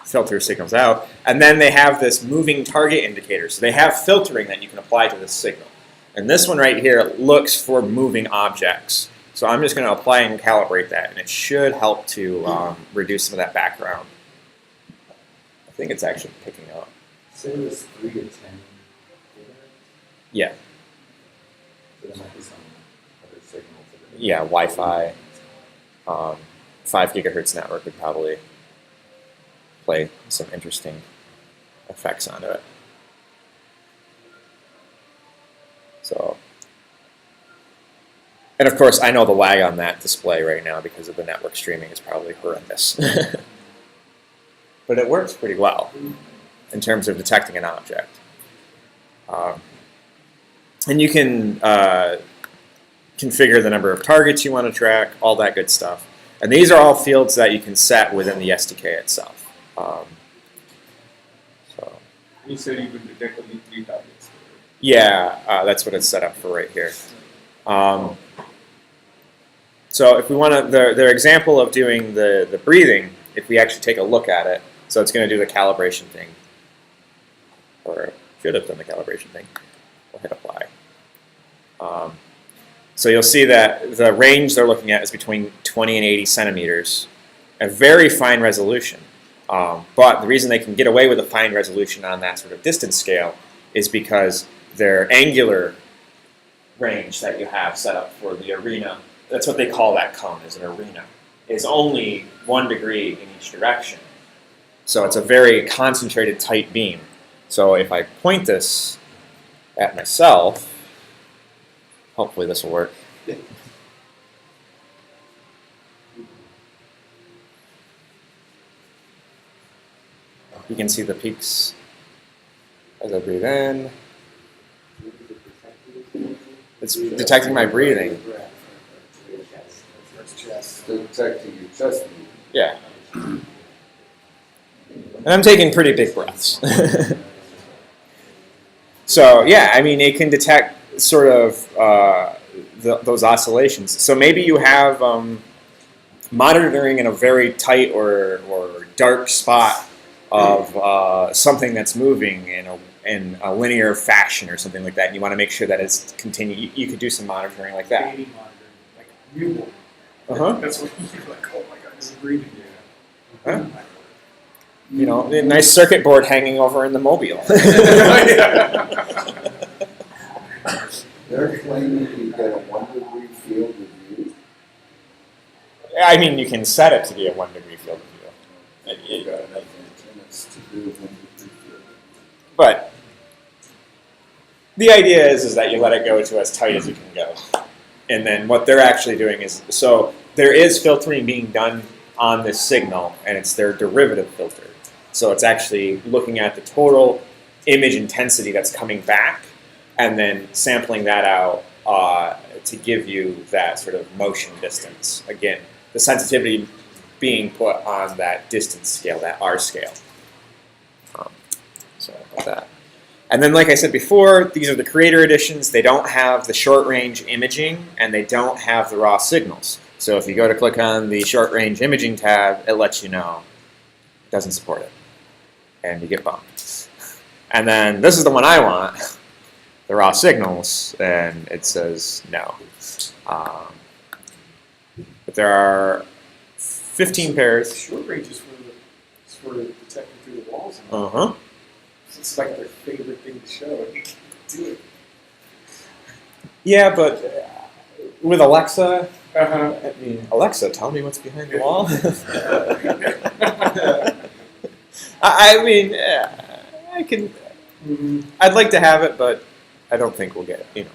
filter signals out. And then they have this moving target indicator. So they have filtering that you can apply to this signal. And this one right here looks for moving objects. So I'm just going to apply and calibrate that, and it should help to reduce some of that background. I think it's actually picking up. Say it was 3 to 10 gigahertz? Yeah. So there might be some other signals. That are Yeah, Wi-Fi. 5 gigahertz network would probably play some interesting effects onto it. So, and of course, I know the lag on that display right now because of the network streaming is probably horrendous. But it works pretty well in terms of detecting an object. And you can configure the number of targets you want to track, all that good stuff. And these are all fields that you can set within the SDK itself. So You said you could detect only 3 targets. yeah, that's what it's set up for right here. So if we want to, their example of doing the breathing, if we actually take a look at it, so it's going to do the calibration thing, or should have done the calibration thing. We'll hit apply. So you'll see that the range they're looking at is between 20 and 80 centimeters, a very fine resolution. But the reason they can get away with a fine resolution on that sort of distance scale is because their angular range that you have set up for the arena, that's what they call that cone, is an arena, is only 1 degree in each direction. So it's a very concentrated, tight beam. So if I point this at myself, hopefully this will work. You can see the peaks as I breathe in. It's detecting my breathing. that's chest. detecting your chest movement. Yeah. And I'm taking pretty big breaths. So yeah, I mean, it can detect sort of those oscillations. So maybe you have monitoring in a very tight or dark spot of something that's moving in a linear fashion or something like that, and you want to make sure that it's continue. You could do some monitoring like that. Baby monitoring, like newborn. That's what you're like. Oh my God, is he breathing? Huh? You know, a nice circuit board hanging over in the mobile. They're claiming you get a 1 degree field of view. I mean, you can set it to be a 1 degree field of view. You got enough antennas to do a 1 degree field of view. But the idea is that you let it go to as tight as you can go. And then what they're actually doing is, so there is filtering being done on this signal, and it's their derivative filter. So it's actually looking at the total image intensity that's coming back and then sampling that out to give you that sort of motion distance. Again, the sensitivity being put on that distance scale, that R scale. Sorry about that. And then, like I said before, these are the creator editions. They don't have the short-range imaging, and they don't have the raw signals. So if you go to click on the short-range imaging tab, it lets you know it doesn't support it. And you get bumped. And then this is the one I want, the raw signals, and it says no. But there are 15 pairs. Short range is for detecting through the walls. Uh-huh. It's like their favorite thing to show, and you can't do it. Yeah, but with Alexa, Uh-huh. I mean, Alexa, tell me what's behind the wall. I mean, I can. I'd like to have it, but I don't think we'll get it. You know.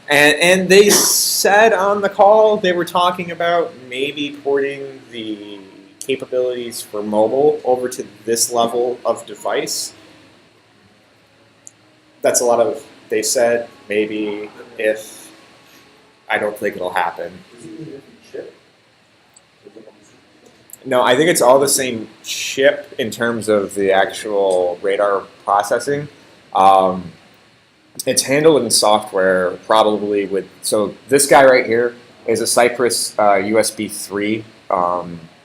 And they said on the call they were talking about maybe porting the capabilities for mobile over to this level of device. That's a lot of. They said maybe if. I don't think it'll happen. No, I think it's all the same chip in terms of the actual radar processing. It's handled in software probably with, so this guy right here is a Cypress USB 3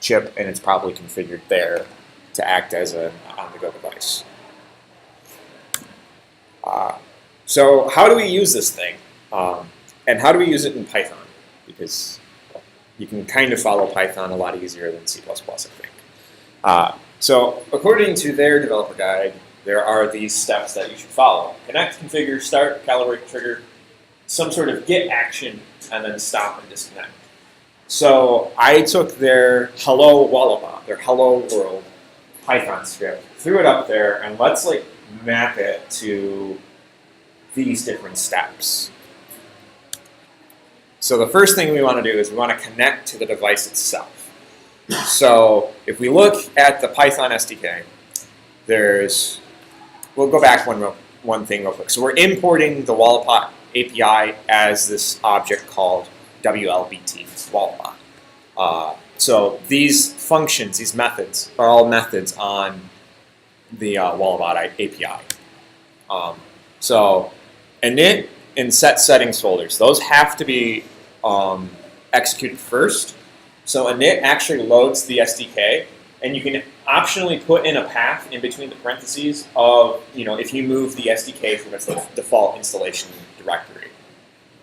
chip, and it's probably configured there to act as an on-the-go device. So how do we use this thing? And how do we use it in Python? Because you can kind of follow Python a lot easier than C++, I think. So according to their developer guide, there are these steps that you should follow. Connect, configure, start, calibrate, trigger, some sort of get action, and then stop and disconnect. So I took their hello Walabot, their hello world Python script, threw it up there, and let's like map it to these different steps. So the first thing we want to do is we want to connect to the device itself. So if we look at the Python SDK, we'll go back one thing real quick. So we're importing the Walabot API as this object called WLBT, Walabot. So these functions, these methods, are all methods on the Walabot API. So init and set settings folders, those have to be executed first. So init actually loads the SDK, and you can optionally put in a path in between the parentheses of, if you move the SDK from its default installation directory.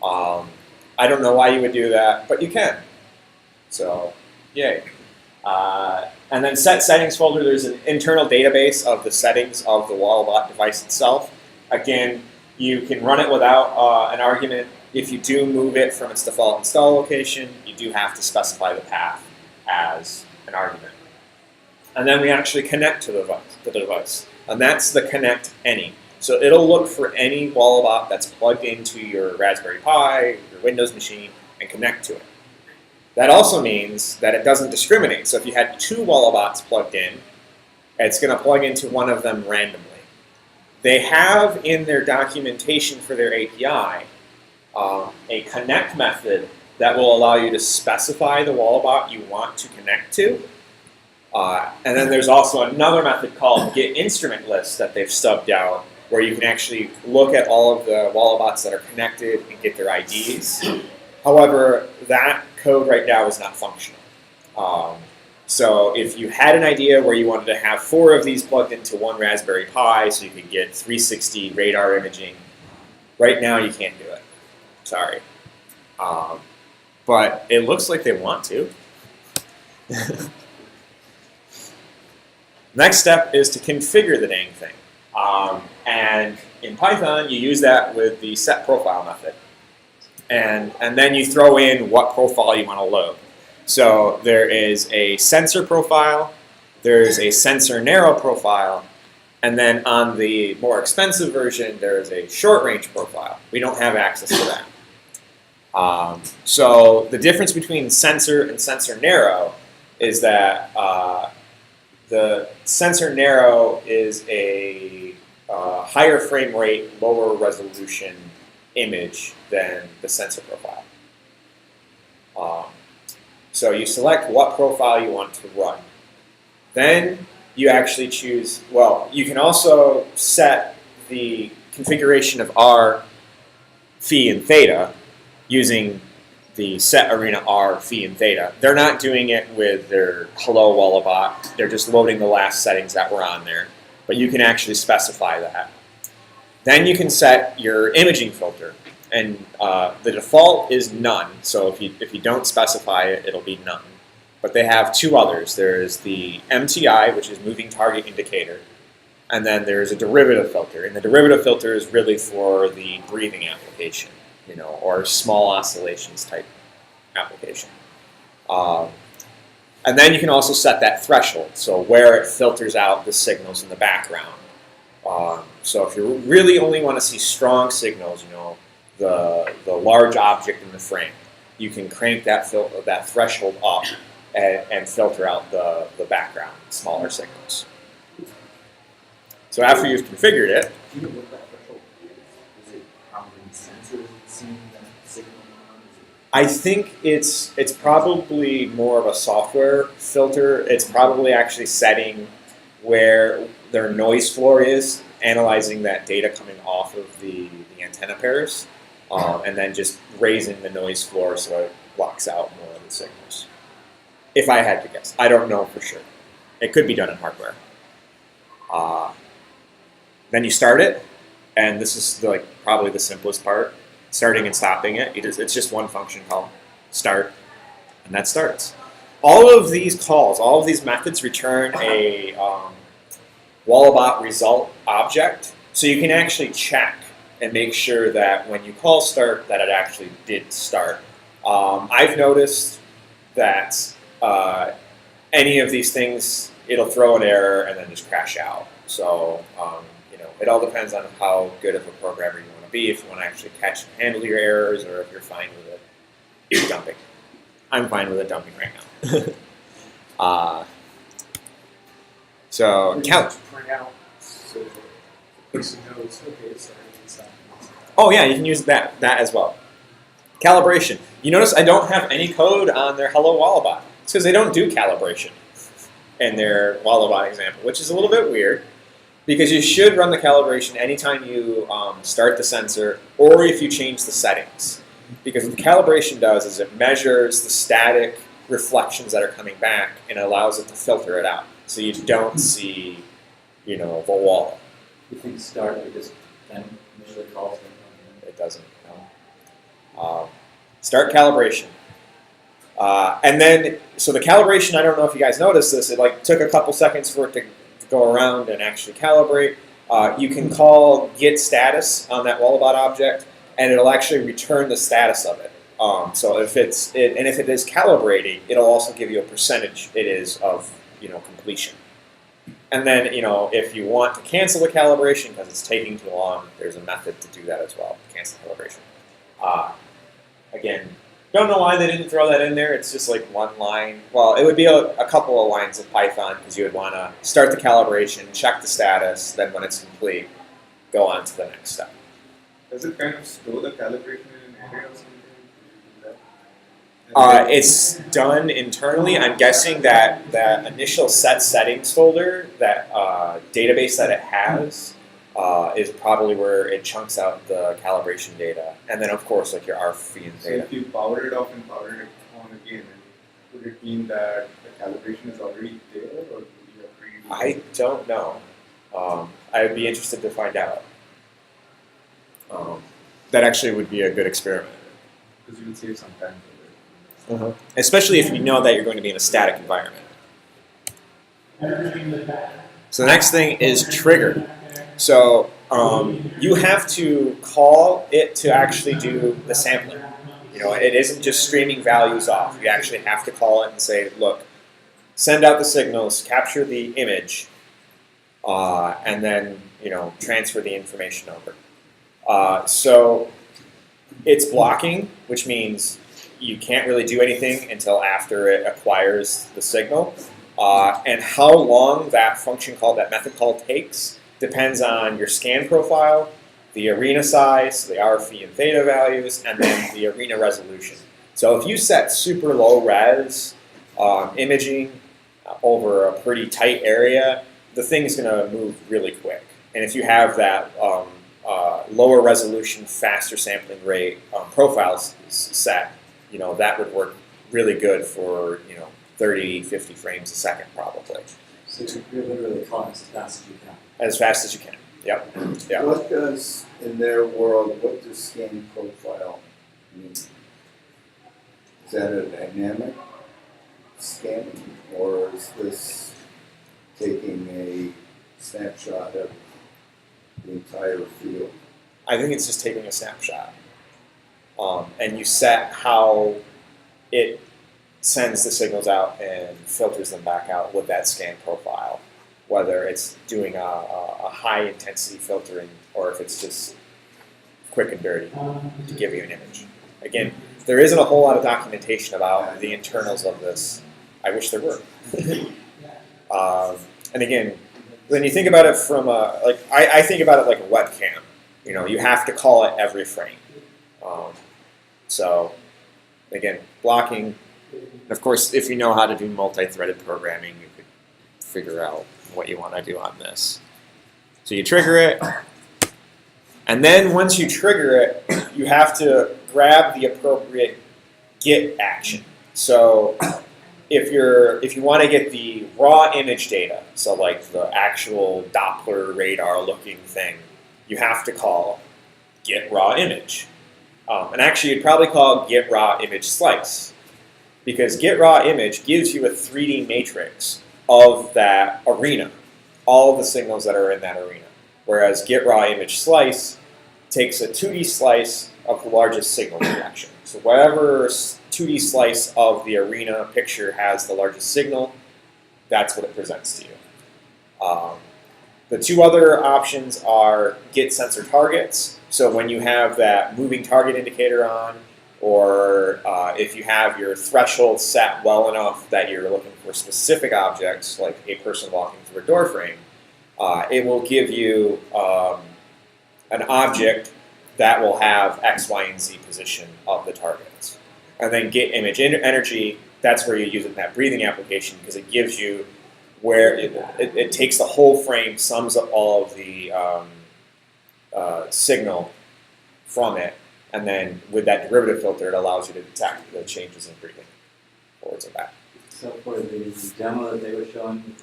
I don't know why you would do that, but you can. So, yay. And then set settings folder, there's an internal database of the settings of the Walabot device itself. Again, you can run it without an argument. If you do move it from its default install location, you do have to specify the path as an argument. And then we actually connect to the device. And that's the connect any. So it'll look for any Walabot that's plugged into your Raspberry Pi, your Windows machine, and connect to it. That also means that it doesn't discriminate. So if you had 2 Walabots plugged in, it's going to plug into one of them randomly. They have in their documentation for their API a connect method that will allow you to specify the Walabot you want to connect to. And then there's also another method called get instrument list that they've stubbed out, where you can actually look at all of the Walabots that are connected and get their IDs. However, that code right now is not functional. So if you had an idea where you wanted to have 4 of these plugged into one Raspberry Pi so you could get 360 radar imaging, right now you can't do it. Sorry. But it looks like they want to. Next step is to configure the dang thing. And in Python, you use that with the set profile method. And then you throw in what profile you want to load. So there is a sensor profile, there's a sensor narrow profile, and then on the more expensive version, there is a short range profile. We don't have access to that. So the difference between sensor and sensor narrow is that the sensor narrow is a higher frame rate, lower resolution image than the sensor profile. So you select what profile you want to run. Then you actually choose, well, you can also set the configuration of R, phi, and theta using the set arena R, phi, and theta. They're not doing it with their hello Walabot. They're just loading the last settings that were on there. But you can actually specify that. Then you can set your imaging filter. And the default is none. So if you don't specify it, it'll be none. But they have 2 others. There's the MTI, which is moving target indicator. And then there's a derivative filter. And the derivative filter is really for the breathing application, or small oscillations type application. And then you can also set that threshold, so where it filters out the signals in the background. So if you really only want to see strong signals, the large object in the frame, you can crank that threshold up and filter out the background, smaller signals. So after you've configured it, Do you know what that threshold is? Is it how many sensors it's seeing that signal on? I think it's probably more of a software filter. It's probably actually setting where their noise floor is, analyzing that data coming off of the antenna pairs, and then just raising the noise floor so it blocks out more of the signals. If I had to guess. I don't know for sure. It could be done in hardware. Then you start it, and this is probably the simplest part. Starting and stopping it. It's just one function call, start, and that starts. All of these calls, all of these methods return a Walabot result object, so you can actually check and make sure that when you call start, that it actually did start. I've noticed that any of these things, it'll throw an error and then just crash out. So it all depends on how good of a programmer you want to be, if you want to actually catch and handle your errors, or if you're fine with it dumping. I'm fine with it dumping right now. So count. Print out so the person knows, okay, it's starting to stop. Oh yeah, you can use that as well. Calibration. You notice I don't have any code on their Hello Walabot. It's because they don't do calibration in their Walabot example, which is a little bit weird. Because you should run the calibration anytime you start the sensor or if you change the settings. Because what the calibration does is it measures the static reflections that are coming back and it allows it to filter it out. So you don't see, the wall. You think start because then initially calls It doesn't. No. Start calibration. And then, so the calibration, I don't know if you guys noticed this, it took a couple seconds for it to go around and actually calibrate. You can call get status on that Walabot object, and it'll actually return the status of it. So if it is calibrating, it'll also give you a percentage it is of completion. And then if you want to cancel the calibration because it's taking too long, there's a method to do that as well. Cancel calibration. Again, don't know why they didn't throw that in there. It's just one line. Well, it would be a couple of lines of Python because you would want to start the calibration, check the status, then when it's complete, go on to the next step. Does it kind of store the calibration in an array or something? It's done internally. I'm guessing that that initial set settings folder, that database that it has, is probably where it chunks out the calibration data, and then of course like your RF and So data. if you power it off and power it on again, would it mean that the calibration is already there, or would you have to redo I it? don't know. I'd be interested to find out. That actually would be a good experiment. Because you will save some time for it. Especially if you know that you're going to be in a static environment. So the next thing is trigger. So you have to call it to actually do the sampling. You know, it isn't just streaming values off. You actually have to call it and say, look, send out the signals, capture the image, and then transfer the information over. So it's blocking, which means you can't really do anything until after it acquires the signal. And how long that function call, that method call takes, depends on your scan profile, the arena size, the RF and theta values, and then the arena resolution. So if you set super low res imaging over a pretty tight area, the thing's going to move really quick. And if you have that lower resolution, faster sampling rate profiles set, that would work really good for 30, 50 frames a second probably. So you're literally calling as fast as you can. As fast as you can. Yep. Yeah. What does, in their world, what does scan profile mean? Is that a dynamic scanning, or is this taking a snapshot of the entire field? I think it's just taking a snapshot. And you set how it sends the signals out and filters them back out with that scan profile, whether it's doing a high intensity filtering or if it's just quick and dirty to give you an image. Again, there isn't a whole lot of documentation about the internals of this. I wish there were. And again, when you think about it from I think about it like a webcam. You have to call it every frame. So again, blocking. And of course, if you know how to do multi-threaded programming, you could figure out what you want to do on this. So you trigger it, and then once you trigger it, you have to grab the appropriate get action. So if you want to get the raw image data, so like the actual Doppler radar looking thing, you have to call get raw image. And actually, you'd probably call get raw image slice, because get raw image gives you a 3D matrix of that arena, all of the signals that are in that arena. Whereas get raw image slice takes a 2D slice of the largest signal reaction. So whatever 2D slice of the arena picture has the largest signal, that's what it presents to you. The two other options are get sensor targets. So when you have that moving target indicator on, or if you have your threshold set well enough that you're looking for specific objects, like a person walking through a door frame, it will give you an object that will have X, Y, and Z position of the targets. And then get image energy, that's where you use it in that breathing application, because it gives you where it takes the whole frame, sums up all of the signal from it, and then with that derivative filter, it allows you to detect the changes in breathing forwards and back. So for the demo that they were showing,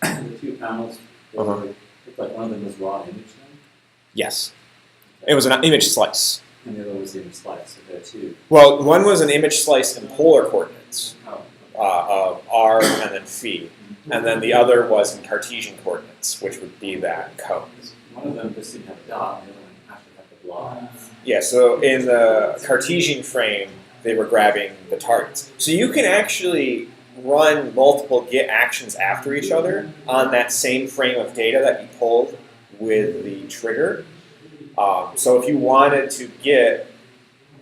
the two panels, they were, looked like one of them was raw image then? Yes. It was an image slice. And the other was the image slice, so there too. Well, one was an image slice in polar coordinates Oh, of R and then phi. And then the other was in Cartesian coordinates, which would be that cone. one of them just didn't have a dot, and the other one actually had the blob. Yeah, so in the Cartesian frame, they were grabbing the targets. So you can actually run multiple get actions after each other on that same frame of data that you pulled with the trigger. So if you wanted to get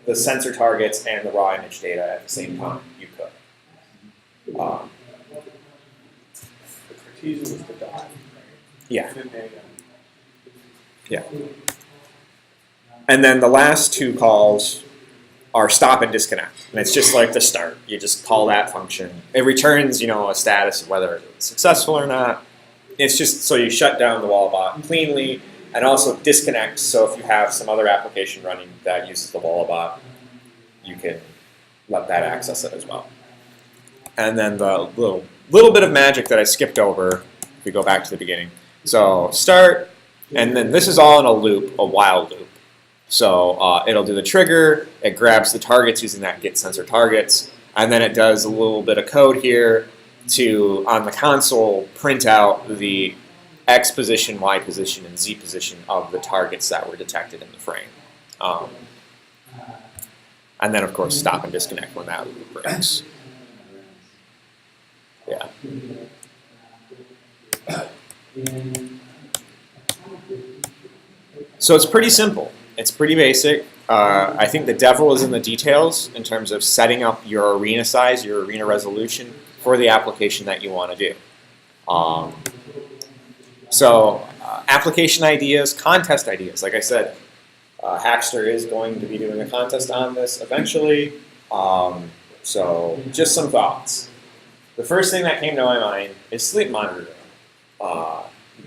the sensor targets and the raw image data at the same time, you could. The Cartesian was the dot, right? Yeah. And then Yeah. And then the last two calls are stop and disconnect. And it's just like the start. You just call that function. It returns, a status of whether it's successful or not. It's just so you shut down the Walabot cleanly and also disconnect. So if you have some other application running that uses the Walabot, you can let that access it as well. And then the little bit of magic that I skipped over, if we go back to the beginning. So start, and then this is all in a loop, a while loop. So it'll do the trigger, it grabs the targets using that get sensor targets, and then it does a little bit of code here to, on the console, print out the X position, Y position, and Z position of the targets that were detected in the frame. And then, of course, stop and disconnect when that loop breaks. Yeah. So it's pretty simple. It's pretty basic. I think the devil is in the details in terms of setting up your arena size, your arena resolution for the application that you want to do. Application ideas, contest ideas. Like I said, Hackster is going to be doing a contest on this eventually. So just some thoughts. The first thing that came to my mind is sleep monitoring.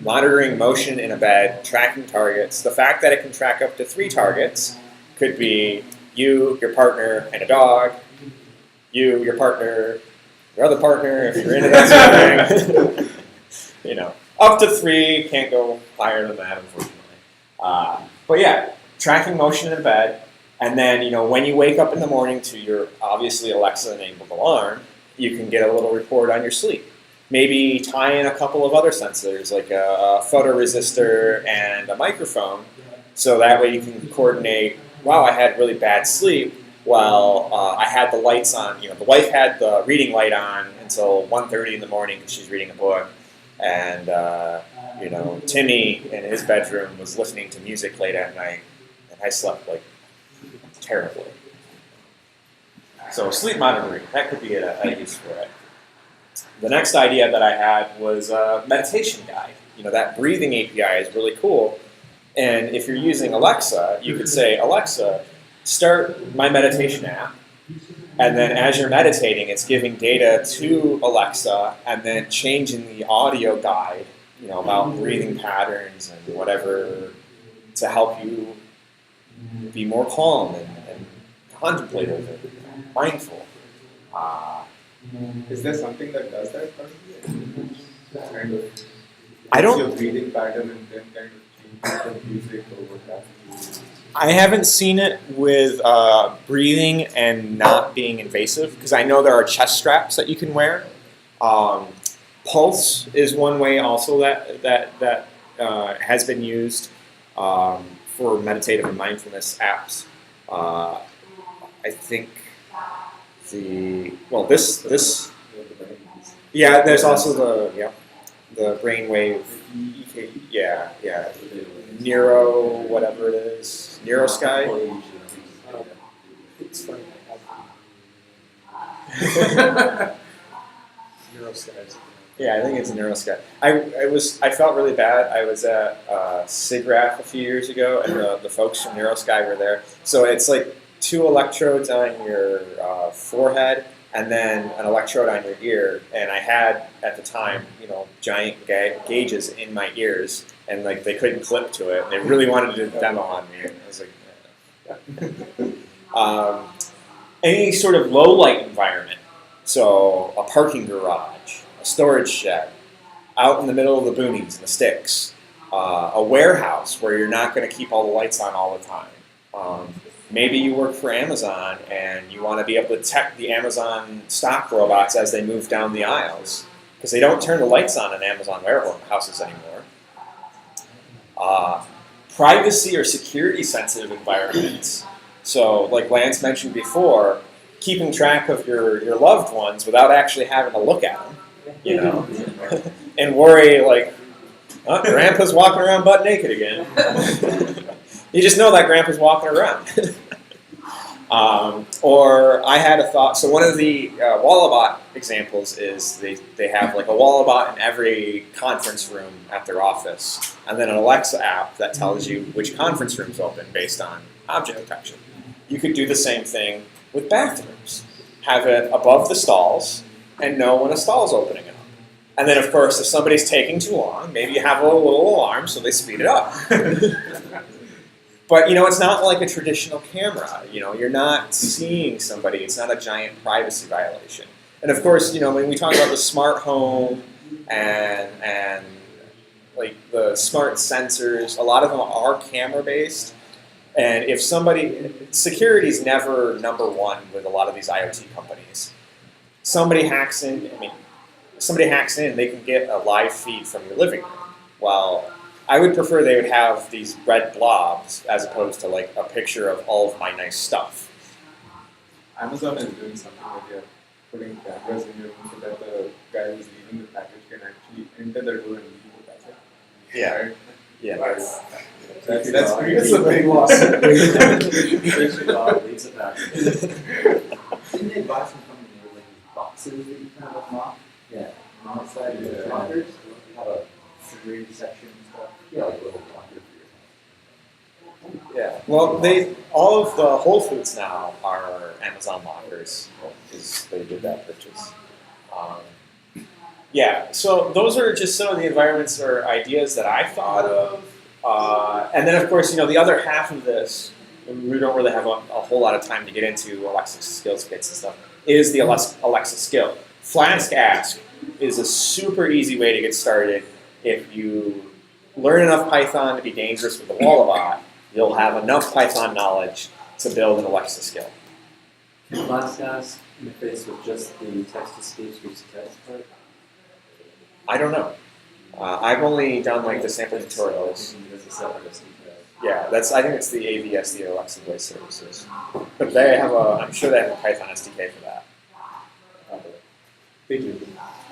Monitoring motion in a bed, tracking targets. The fact that it can track up to 3 targets could be you, your partner, and a dog. You, your partner, your other partner, if you're into that sort of thing. Up to 3, can't go higher than that, unfortunately. But yeah, tracking motion in bed, and then when you wake up in the morning to your obviously Alexa-enabled alarm, you can get a little report on your sleep. Maybe tie in a couple of other sensors, like a photoresistor and a microphone, so that way you can coordinate, wow, I had really bad sleep, while I had the lights on. The wife had the reading light on until 1:30 in the morning because she's reading a book, and Timmy in his bedroom was listening to music late at night, and I slept terribly. So sleep monitoring, that could be a use for it. The next idea that I had was a meditation guide. That breathing API is really cool. And if you're using Alexa, you could say, Alexa, start my meditation app. And then as you're meditating, it's giving data to Alexa and then changing the audio guide, about breathing patterns and whatever to help you be more calm and contemplative and mindful. Is there something that does that currently? Kind of I don't. your breathing pattern and then kind of change the music or what have you? I haven't seen it with breathing and not being invasive, because I know there are chest straps that you can wear. Pulse is one way also that has been used for meditative and mindfulness apps. I think this. Yeah, there's also the brainwave. Yeah. Neuro, whatever it is, NeuroSky. It's funny. Neuroskies. Yeah, I think it's NeuroSky. I felt really bad. I was at SIGGRAPH a few years ago, and the folks from NeuroSky were there. So it's like 2 electrodes on your forehead, and then an electrode on your ear. And I had at the time, giant gauges in my ears, and they couldn't clip to it. And they really wanted to do a demo on me. And I was like, any sort of low light environment. So a parking garage, a storage shed, out in the middle of the boonies and the sticks, a warehouse where you're not going to keep all the lights on all the time. Maybe you work for Amazon and you want to be able to detect the Amazon stock robots as they move down the aisles, because they don't turn the lights on in Amazon warehouses anymore. Privacy or security sensitive environments. So like Lance mentioned before, keeping track of your loved ones without actually having to look at them, and worry oh, Grandpa's walking around butt naked again. You just know that Grandpa's walking around. Or I had a thought. So one of the Walabot examples is they have a Walabot in every conference room at their office, and then an Alexa app that tells you which conference room's open based on object detection. you could do the same thing with bathrooms. Have it above the stalls and know when a stall's opening up. And then, of course, if somebody's taking too long, maybe you have a little alarm so they speed it up. But, it's not like a traditional camera. You're not seeing somebody. It's not a giant privacy violation. And, of course, when we talk about the smart home and like the smart sensors, a lot of them are camera-based. And if security is never number one with a lot of these IoT companies. Somebody hacks in, they can get a live feed from your living room. Well, I would prefer they would have these red blobs as opposed to like a picture of all of my nice stuff. Amazon is doing something where they're putting cameras in your room so that the guy who's leaving the package can actually enter the door and leave the package. Yeah. Right? Yeah. That's pretty. It's a big loss. Especially dog leaves it back. Didn't they buy some from the like boxes that you kind of open off? Yeah. On the side of the lockers, you have a 3 section and stuff. Yeah, like a little locker for your Yeah. Well, all of the Whole Foods now are Amazon lockers because they did that purchase. Yeah. So those are just some of the environments or ideas that I thought of. And then, of course, the other half of this, we don't really have a whole lot of time to get into Alexa skills kits and stuff, is the Alexa skill. Flask Ask is a super easy way to get started. If you learn enough Python to be dangerous with the Walabot, you'll have enough Python knowledge to build an Alexa skill. Can Flask Ask interface with just the text-to-speech, speech-to-text part? I don't know. I've only done like the sample tutorials. There's a separate SDK. Yeah, I think it's the AVS, the Alexa Voice Services. But they have I'm sure they have a Python SDK for that. They do.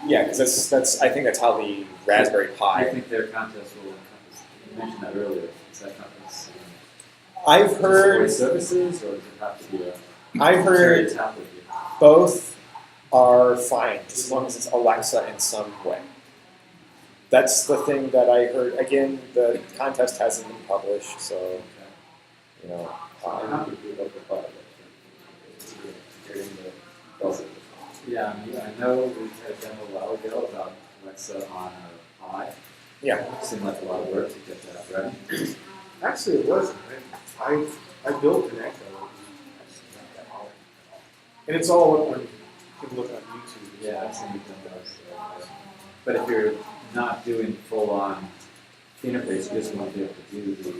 Yeah, because I think that's how the Raspberry I Pi. think their contest will encompass, you mentioned that earlier, does that encompass I've heard voice services, or does it have to be a I've heard tablet? both are fine, just as long as it's Alexa in some way. That's the thing that I heard. Again, the contest hasn't been published, so I'm happy to do that for product. Yeah, I know we had a demo a while ago about Alexa on a Pi. Yeah. Seemed like a lot of work to get that ready. Actually, it wasn't. I built an Echo. And it's all up on, you can look on YouTube. Yeah, I've seen those. But if you're not doing full-on interface, you just want to be able to do the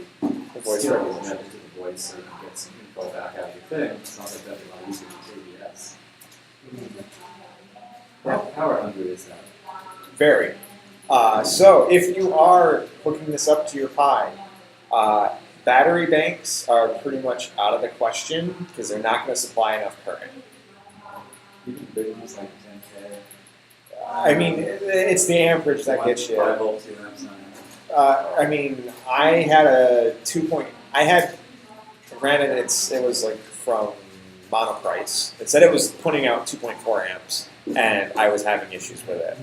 voice skills, recognition. just do the voice so you can get some info back out of your thing. It's not like that'd be a lot easier with ABS. How power hungry is that? Very. So if you are hooking this up to your Pi, battery banks are pretty much out of the question because they're not going to supply enough current. Even big ones like 10K. I mean, it's the amperage that gets 5 you. volt, 2 amps on it. I mean, I had a 2 point. I had, granted, it was like from Monoprice. It said it was putting out 2.4 amps, and I was having issues with it.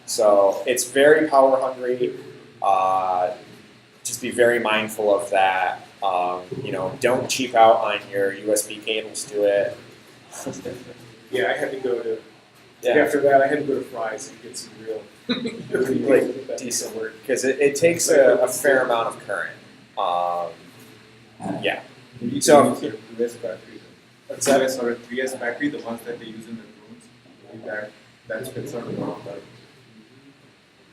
So it's very power hungry. Just be very mindful of that. Don't cheap out on your USB cables to it. Yeah, I had to go to, Yeah. after that, I had to go to Fry's and get some real, Like decent work because it takes a fair amount of current. Yeah. So- use a 2S battery. What's that? 2S or a 3S battery, the ones that they use in the drones, that spits out a lot of light.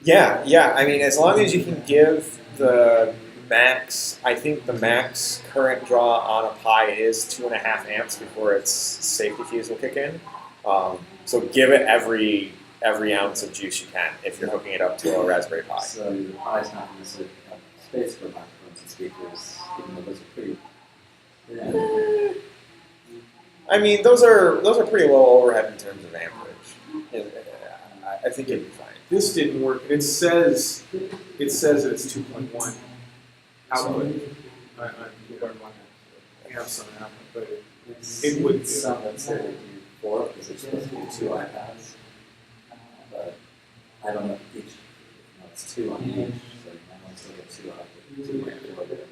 Yeah. I mean, as long as you can give the max, I think the max current draw on a Pi is 2.5 amps before its safety fuse will kick in. So give it every ounce of juice you can if you're hooking it up to a Raspberry Pi. So your Pi's not going to have space for microphones and speakers, even though those are pretty. Yeah. I mean, those are pretty low overhead in terms of amperage. I think it'd be fine. This didn't work. It says that it's 2.1 output. I have some output, but it wouldn't do. Some that say they do 4 because they're supposed to do 2 iPads. But I don't know if each, it's 2 on each, so you might want to still get 2 output, 2 amp or whatever.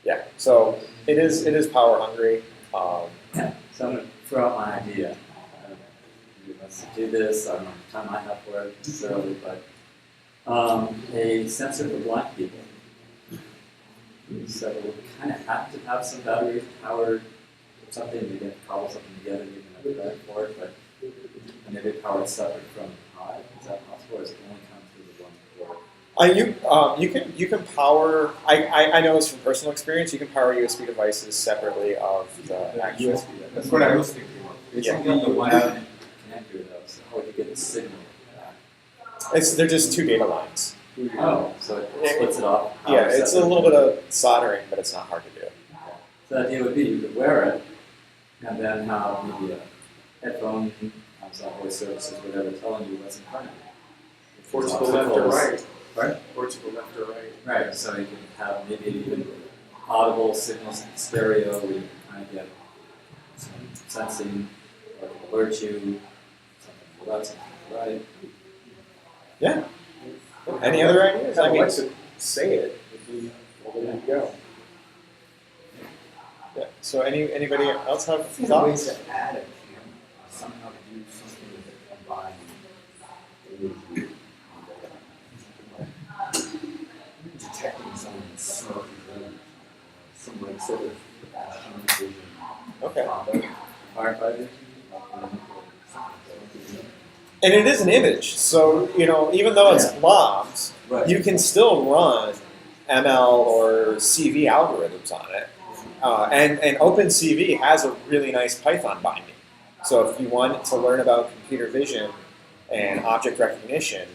Yeah, so it is power hungry. So I'm going to throw out my idea. You must do this. I don't know how much time I have for it necessarily, but a sensor for blind people. So we kind of have to have some battery powered something to get cobble something together. You can have a battery for it, but maybe powered separate from the pod. Is that possible? Or does it only come through the one port? You can power. I know this from personal experience. You can power USB devices separately of the actual. USB. That's what I was thinking of. Basically, you want to connect to those. How would you get the signal? They're just two data lines. Oh, so it splits it off. Yeah, it's a little bit of soldering, but it's not hard to do. So the idea would be you could wear it, and then have maybe a headphone, some voice services, whatever, telling you what's in front of you. Ports to the left or right. Right? Ports to the left or right. Right, so you can have maybe even audible signals in stereo where you can kind of get some sensing or it can alert you, something to the left, something to the right. Yeah. Any other ideas? I mean, to say it would be, well, there you go. Yeah. So anybody else have Ways thoughts? to add a camera, somehow do something with it combined imagery, detecting someone's smoky room, some like sort of vision. Okay. Firefighters? And it is an image, so even though it's blobs, Right. you can still run ML or CV algorithms on it. And OpenCV has a really nice Python binding. So if you want to learn about computer vision and object recognition,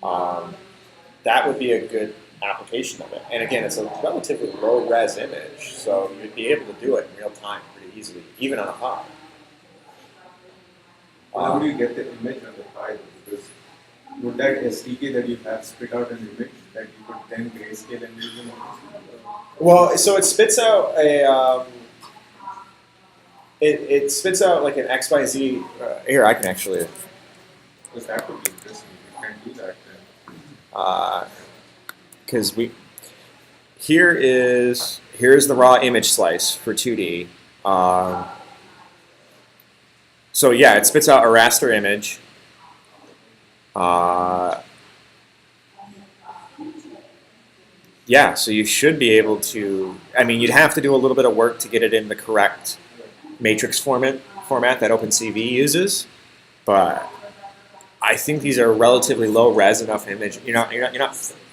that would be a good application of it. And again, it's a relatively low-res image, so you'd be able to do it in real time pretty easily, even on a pod. How do you get the image on the file? Because would that SDK that you have spit out an image that you could then grayscale and use in Well, so it spits out it spits out like an XYZ. Here, I can actually. Because that would be interesting. You can't do that then. Because here's the raw image slice for 2D. So yeah, it spits out a raster image. Yeah, so you should be able to. I mean, you'd have to do a little bit of work to get it in the correct matrix format that OpenCV uses, but I think these are relatively low res enough image. You're not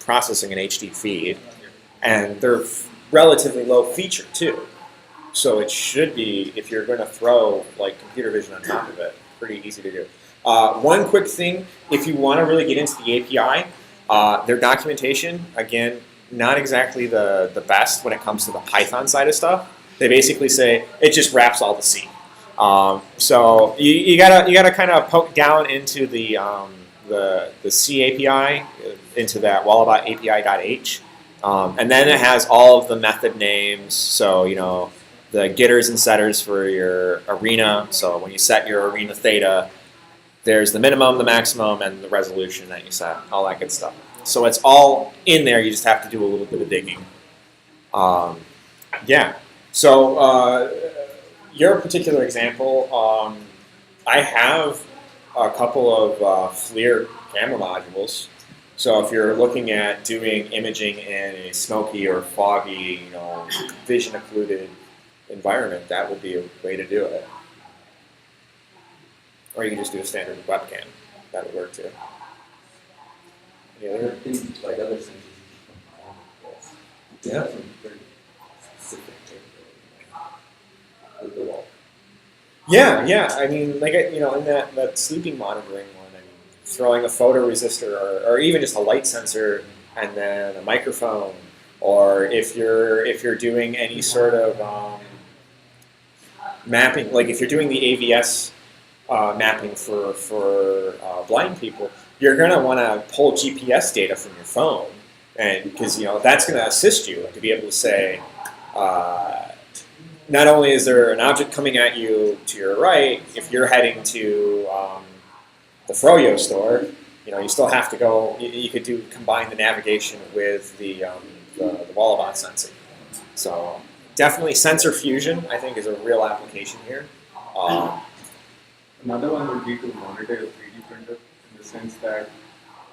processing an HD feed, and they're relatively low feature too. So it should be, if you're going to throw like computer vision on top of it, pretty easy to do. One quick thing, if you want to really get into the API, their documentation, again, not exactly the best when it comes to the Python side of stuff. They basically say it just wraps all the C. So you gotta kind of poke down into the C API, into that Walabot API.h, and then it has all of the method names. So the getters and setters for your arena. So when you set your arena theta, there's the minimum, the maximum, and the resolution that you set, all that good stuff. So it's all in there. You just have to do a little bit of digging. Yeah. So your particular example, I have a couple of FLIR camera modules. So if you're looking at doing imaging in a smoky or foggy, vision occluded environment, that would be a way to do it. Or you can just do a standard webcam. That would work too. There are things like other sensors you can combine with this. Yeah. That's some very specific capability with the wall. Yeah. I mean, like in that sleeping monitoring one, I mean, throwing a photoresistor or even just a light sensor and then a microphone, or if you're doing any sort of mapping, like if you're doing the AVS mapping for blind people, you're going to want to pull GPS data from your phone, and because that's going to assist you to be able to say, not only is there an object coming at you to your right, if you're heading to the Froyo store, you still have to go. You could combine the navigation with the Walabot sensing. So definitely sensor fusion, I think, is a real application here. Another one would be to monitor a 3D printer in the sense that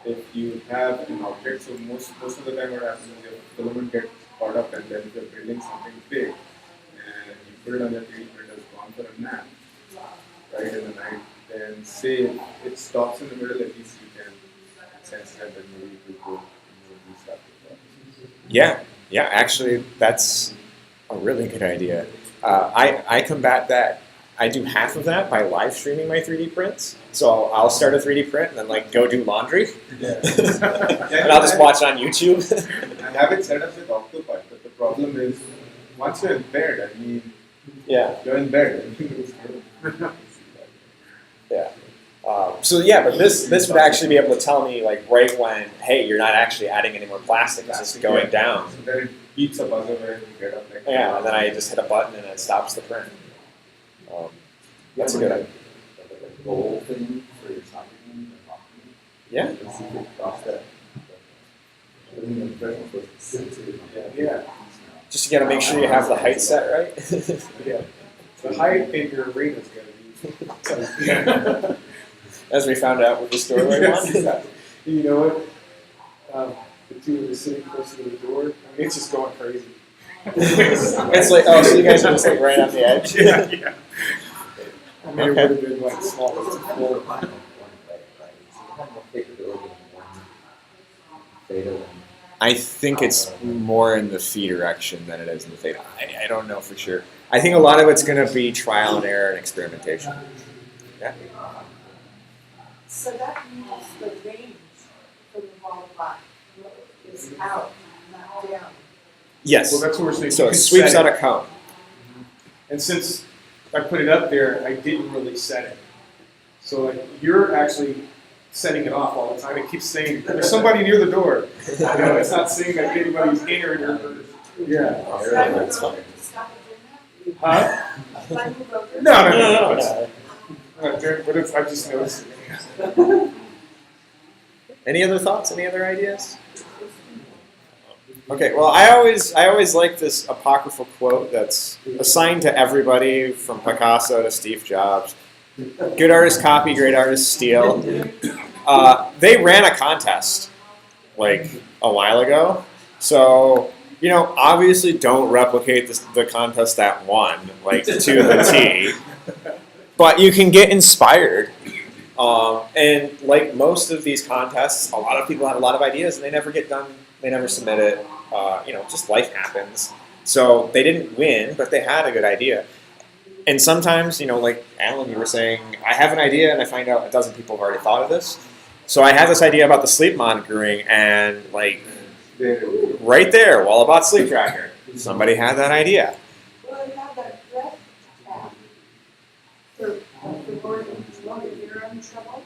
if you have an object, so most of the time what happens is your filament gets caught up, and then if you're building something big and you put it on your 3D printer, it's gone for a nap, right, in the night, then say it stops in the middle, at least you can sense that and maybe you could go restart it. Yeah, actually, that's a really good idea. I combat that. I do half of that by live streaming my 3D prints. So I'll start a 3D print and then like go do laundry, Yeah. and I'll just watch on YouTube. I have it set up with Octopi, but the problem is once you're in bed, I mean, Yeah. you're in bed. So yeah, but this would actually be able to tell me like right when, hey, you're not actually adding any more plastic, it's just going down. So then it beeps a buzzer when you get up. Like, Yeah, and then I just hit a button and it stops the print. That's a good idea. Like a goal thing for your soccer game or hockey game. Yeah. Let's see if it crossed that. I mean, the professional supposed to sit to it. Yeah. Just you gotta make sure you have the height set right. Yeah. The height in your arena is going to be. As we found out with the story Yes, one. exactly. You know what? The two are sitting close to the door. I mean, it's just going crazy. It's like, oh, so you guys are just like right on the edge. Yeah. I mean, it Okay. would have been like small. It's a full. One play, right? So you have more capability in one theta than I think it's more in the phi direction than it is in the theta. I don't know for sure. I think a lot of it's going to be trial and error and experimentation. Yeah. So that means the range for the Walabot is out, not down. Yes. Well, that's what we're saying. So You it can sweeps set out it. a cone. And since I put it up there, I didn't really set it. So like you're actually setting it off all the time. It keeps saying there's somebody near the door. You know, it's not saying that anybody's in or yeah. That's fine. Stop it doing Huh? that? Like you broke it? No. But it's, I've just noticed it. Any other thoughts? Any other ideas? Okay. Well, I always like this apocryphal quote that's assigned to everybody from Picasso to Steve Jobs. Good artists copy, great artists steal. They ran a contest like a while ago. So, you know, obviously don't replicate the contest that won, like to the T. But you can get inspired. And like most of these contests, a lot of people have a lot of ideas and they never get done. They never submit it. You know, just life happens. So they didn't win, but they had a good idea. And sometimes, you know, like Alan, you were saying, I have an idea and I find out a dozen people have already thought of this. So I had this idea about the sleep monitoring and like right there, Walabot sleep tracker. Somebody had that idea. Well, you have that breath tab for Lord if you're in trouble.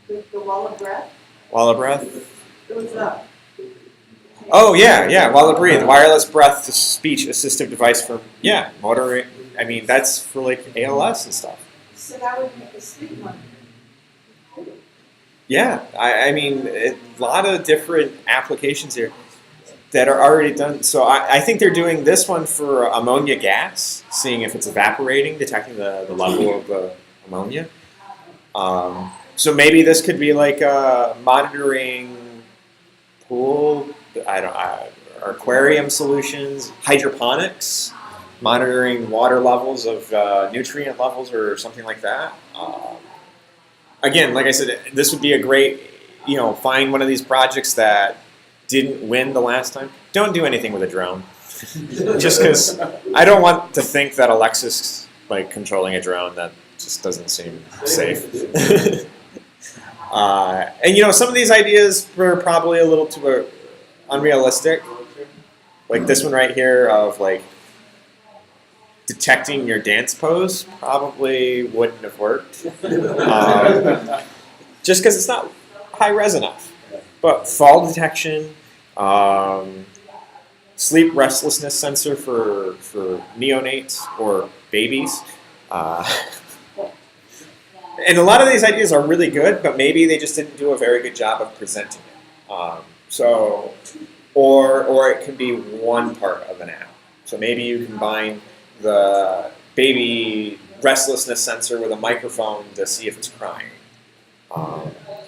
The wall of breath Walabreath. goes up. Oh yeah. Walabreathe, wireless breath to speech assistive device for motoring. I mean, that's for like ALS and stuff. So that would make a sleep monitor. Yeah, I mean, a lot of different applications here that are already done. So I think they're doing this one for ammonia gas, seeing if it's evaporating, detecting the level of the ammonia. So maybe this could be like monitoring pool, or aquarium solutions, hydroponics, monitoring water levels of nutrient levels or something like that. Again, like I said, this would be a great, you know, find one of these projects that didn't win the last time. Don't do anything with a drone. Just because I don't want to think that Alexa's like controlling a drone. That just doesn't seem safe. And you know, some of these ideas were probably a little too unrealistic. Like this one right here of like detecting your dance pose probably wouldn't have worked. Just because it's not high res enough. But fall detection, sleep restlessness sensor for neonates or babies. And a lot of these ideas are really good, but maybe they just didn't do a very good job of presenting it. So or it can be one part of an app. So maybe you combine the baby restlessness sensor with a microphone to see if it's crying,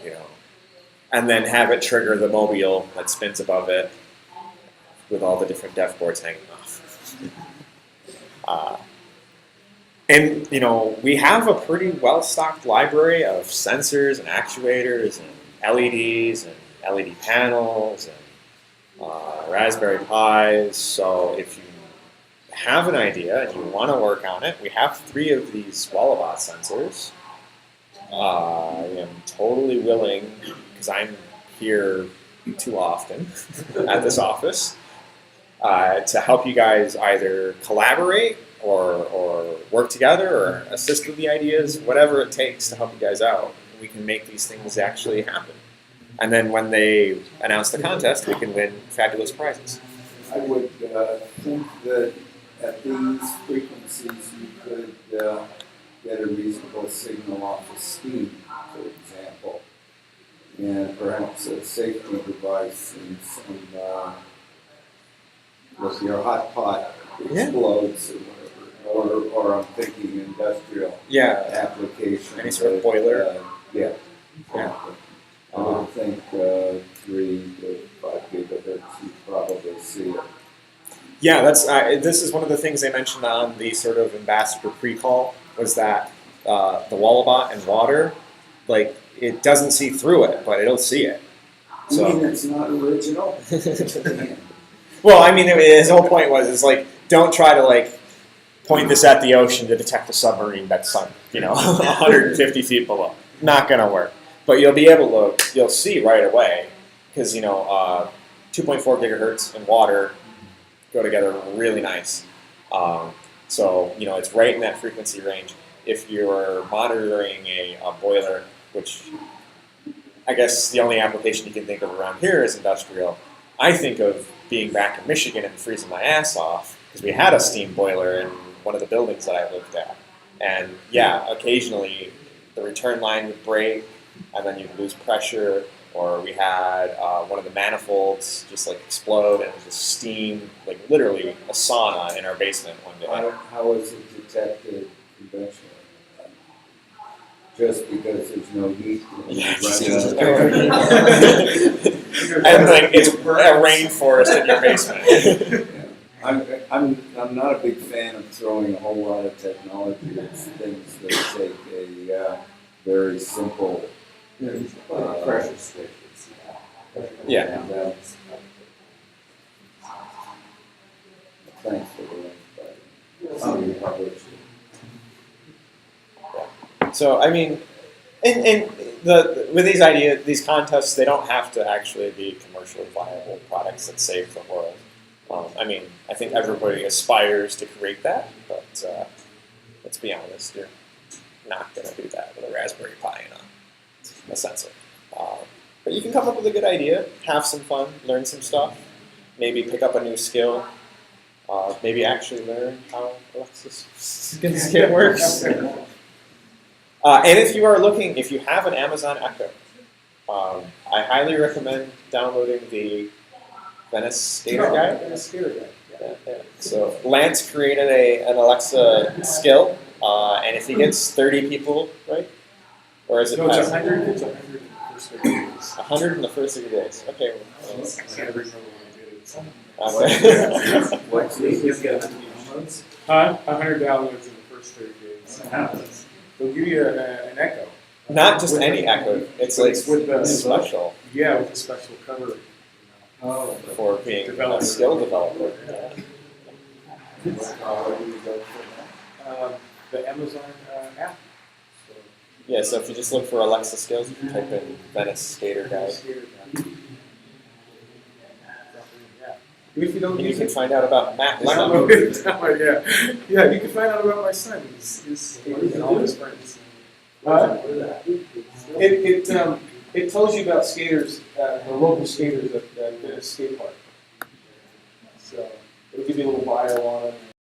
you know, and then have it trigger the mobile that spins above it with all the different deaf boards hanging off. And you know, we have a pretty well-stocked library of sensors and actuators and LEDs and LED panels and Raspberry Pis. So if you have an idea and you want to work on it, we have 3 of these Walabot sensors. I am totally willing, because I'm here too often at this office, to help you guys either collaborate or work together or assist with the ideas, whatever it takes to help you guys out. We can make these things actually happen. And then when they announce the contest, we can win fabulous prizes. I would think that at these frequencies you could get a reasonable signal off of steam, for example, and perhaps a safety device and some, if your hot pot explodes or whatever, or I'm thinking industrial application. Any sort of boiler. Yeah. I would think 3 to 5 gigahertz, you probably see it. Yeah, that's this is one of the things they mentioned on the sort of ambassador pre-call, was that the Walabot and water, like, it doesn't see through it, but it'll see it. So. You mean it's not original? Well, I mean, his whole point was, like, don't try to, like, point this at the ocean to detect a submarine that's sunk, 150 feet below. Not gonna work. But you'll be able to, you'll see right away, because, 2.4 gigahertz and water go together really nice. So, it's right in that frequency range. If you're monitoring a boiler, which I guess the only application you can think of around here is industrial, I think of being back in Michigan and freezing my ass off, because we had a steam boiler in one of the buildings that I lived at. And yeah, occasionally the return line would break, and then you'd lose pressure, or we had one of the manifolds just like explode and just steam, like literally a sauna in our basement one day. How is it detected conventionally? Just because there's no heat. And like it's a rainforest in your basement. Yeah. I'm not a big fan of throwing a whole lot of technology at things that take a very simple pressure switches. Yeah. And, thanks for the link, published. So I mean, with these contests, they don't have to actually be commercially viable products that save the world. I mean, I think everybody aspires to create that, but let's be honest, you're not going to do that with a Raspberry Pi and a sensor. But you can come up with a good idea, have some fun, learn some stuff, maybe pick up a new skill, maybe actually learn how Alexa's skin works. And if you are looking, if you have an Amazon Echo, I highly recommend downloading the Venice Skater Guide. Yeah. So Lance created an Alexa skill, and if he gets 30 people, right? Or is it? No, it's 100. It's 100 in the first 30 days. 100 in the first 30 days. Okay. I can't remember when I did it. What's You get 100 downloads? 100 downloads in the first 30 days. They'll give you an Echo. Not just any Echo. It's like with the special. Yeah, with a special cover. For being a skill developer. The Amazon app. Yeah, so if you just look for Alexa skills, you can type in Venice Skater Guide. If you don't And you use can it, find out about Matt download it. Yeah, you can find out about my son. He's and all his friends. It tells you about skaters, the local skaters at the skate park. So it'll give you a little bio on them.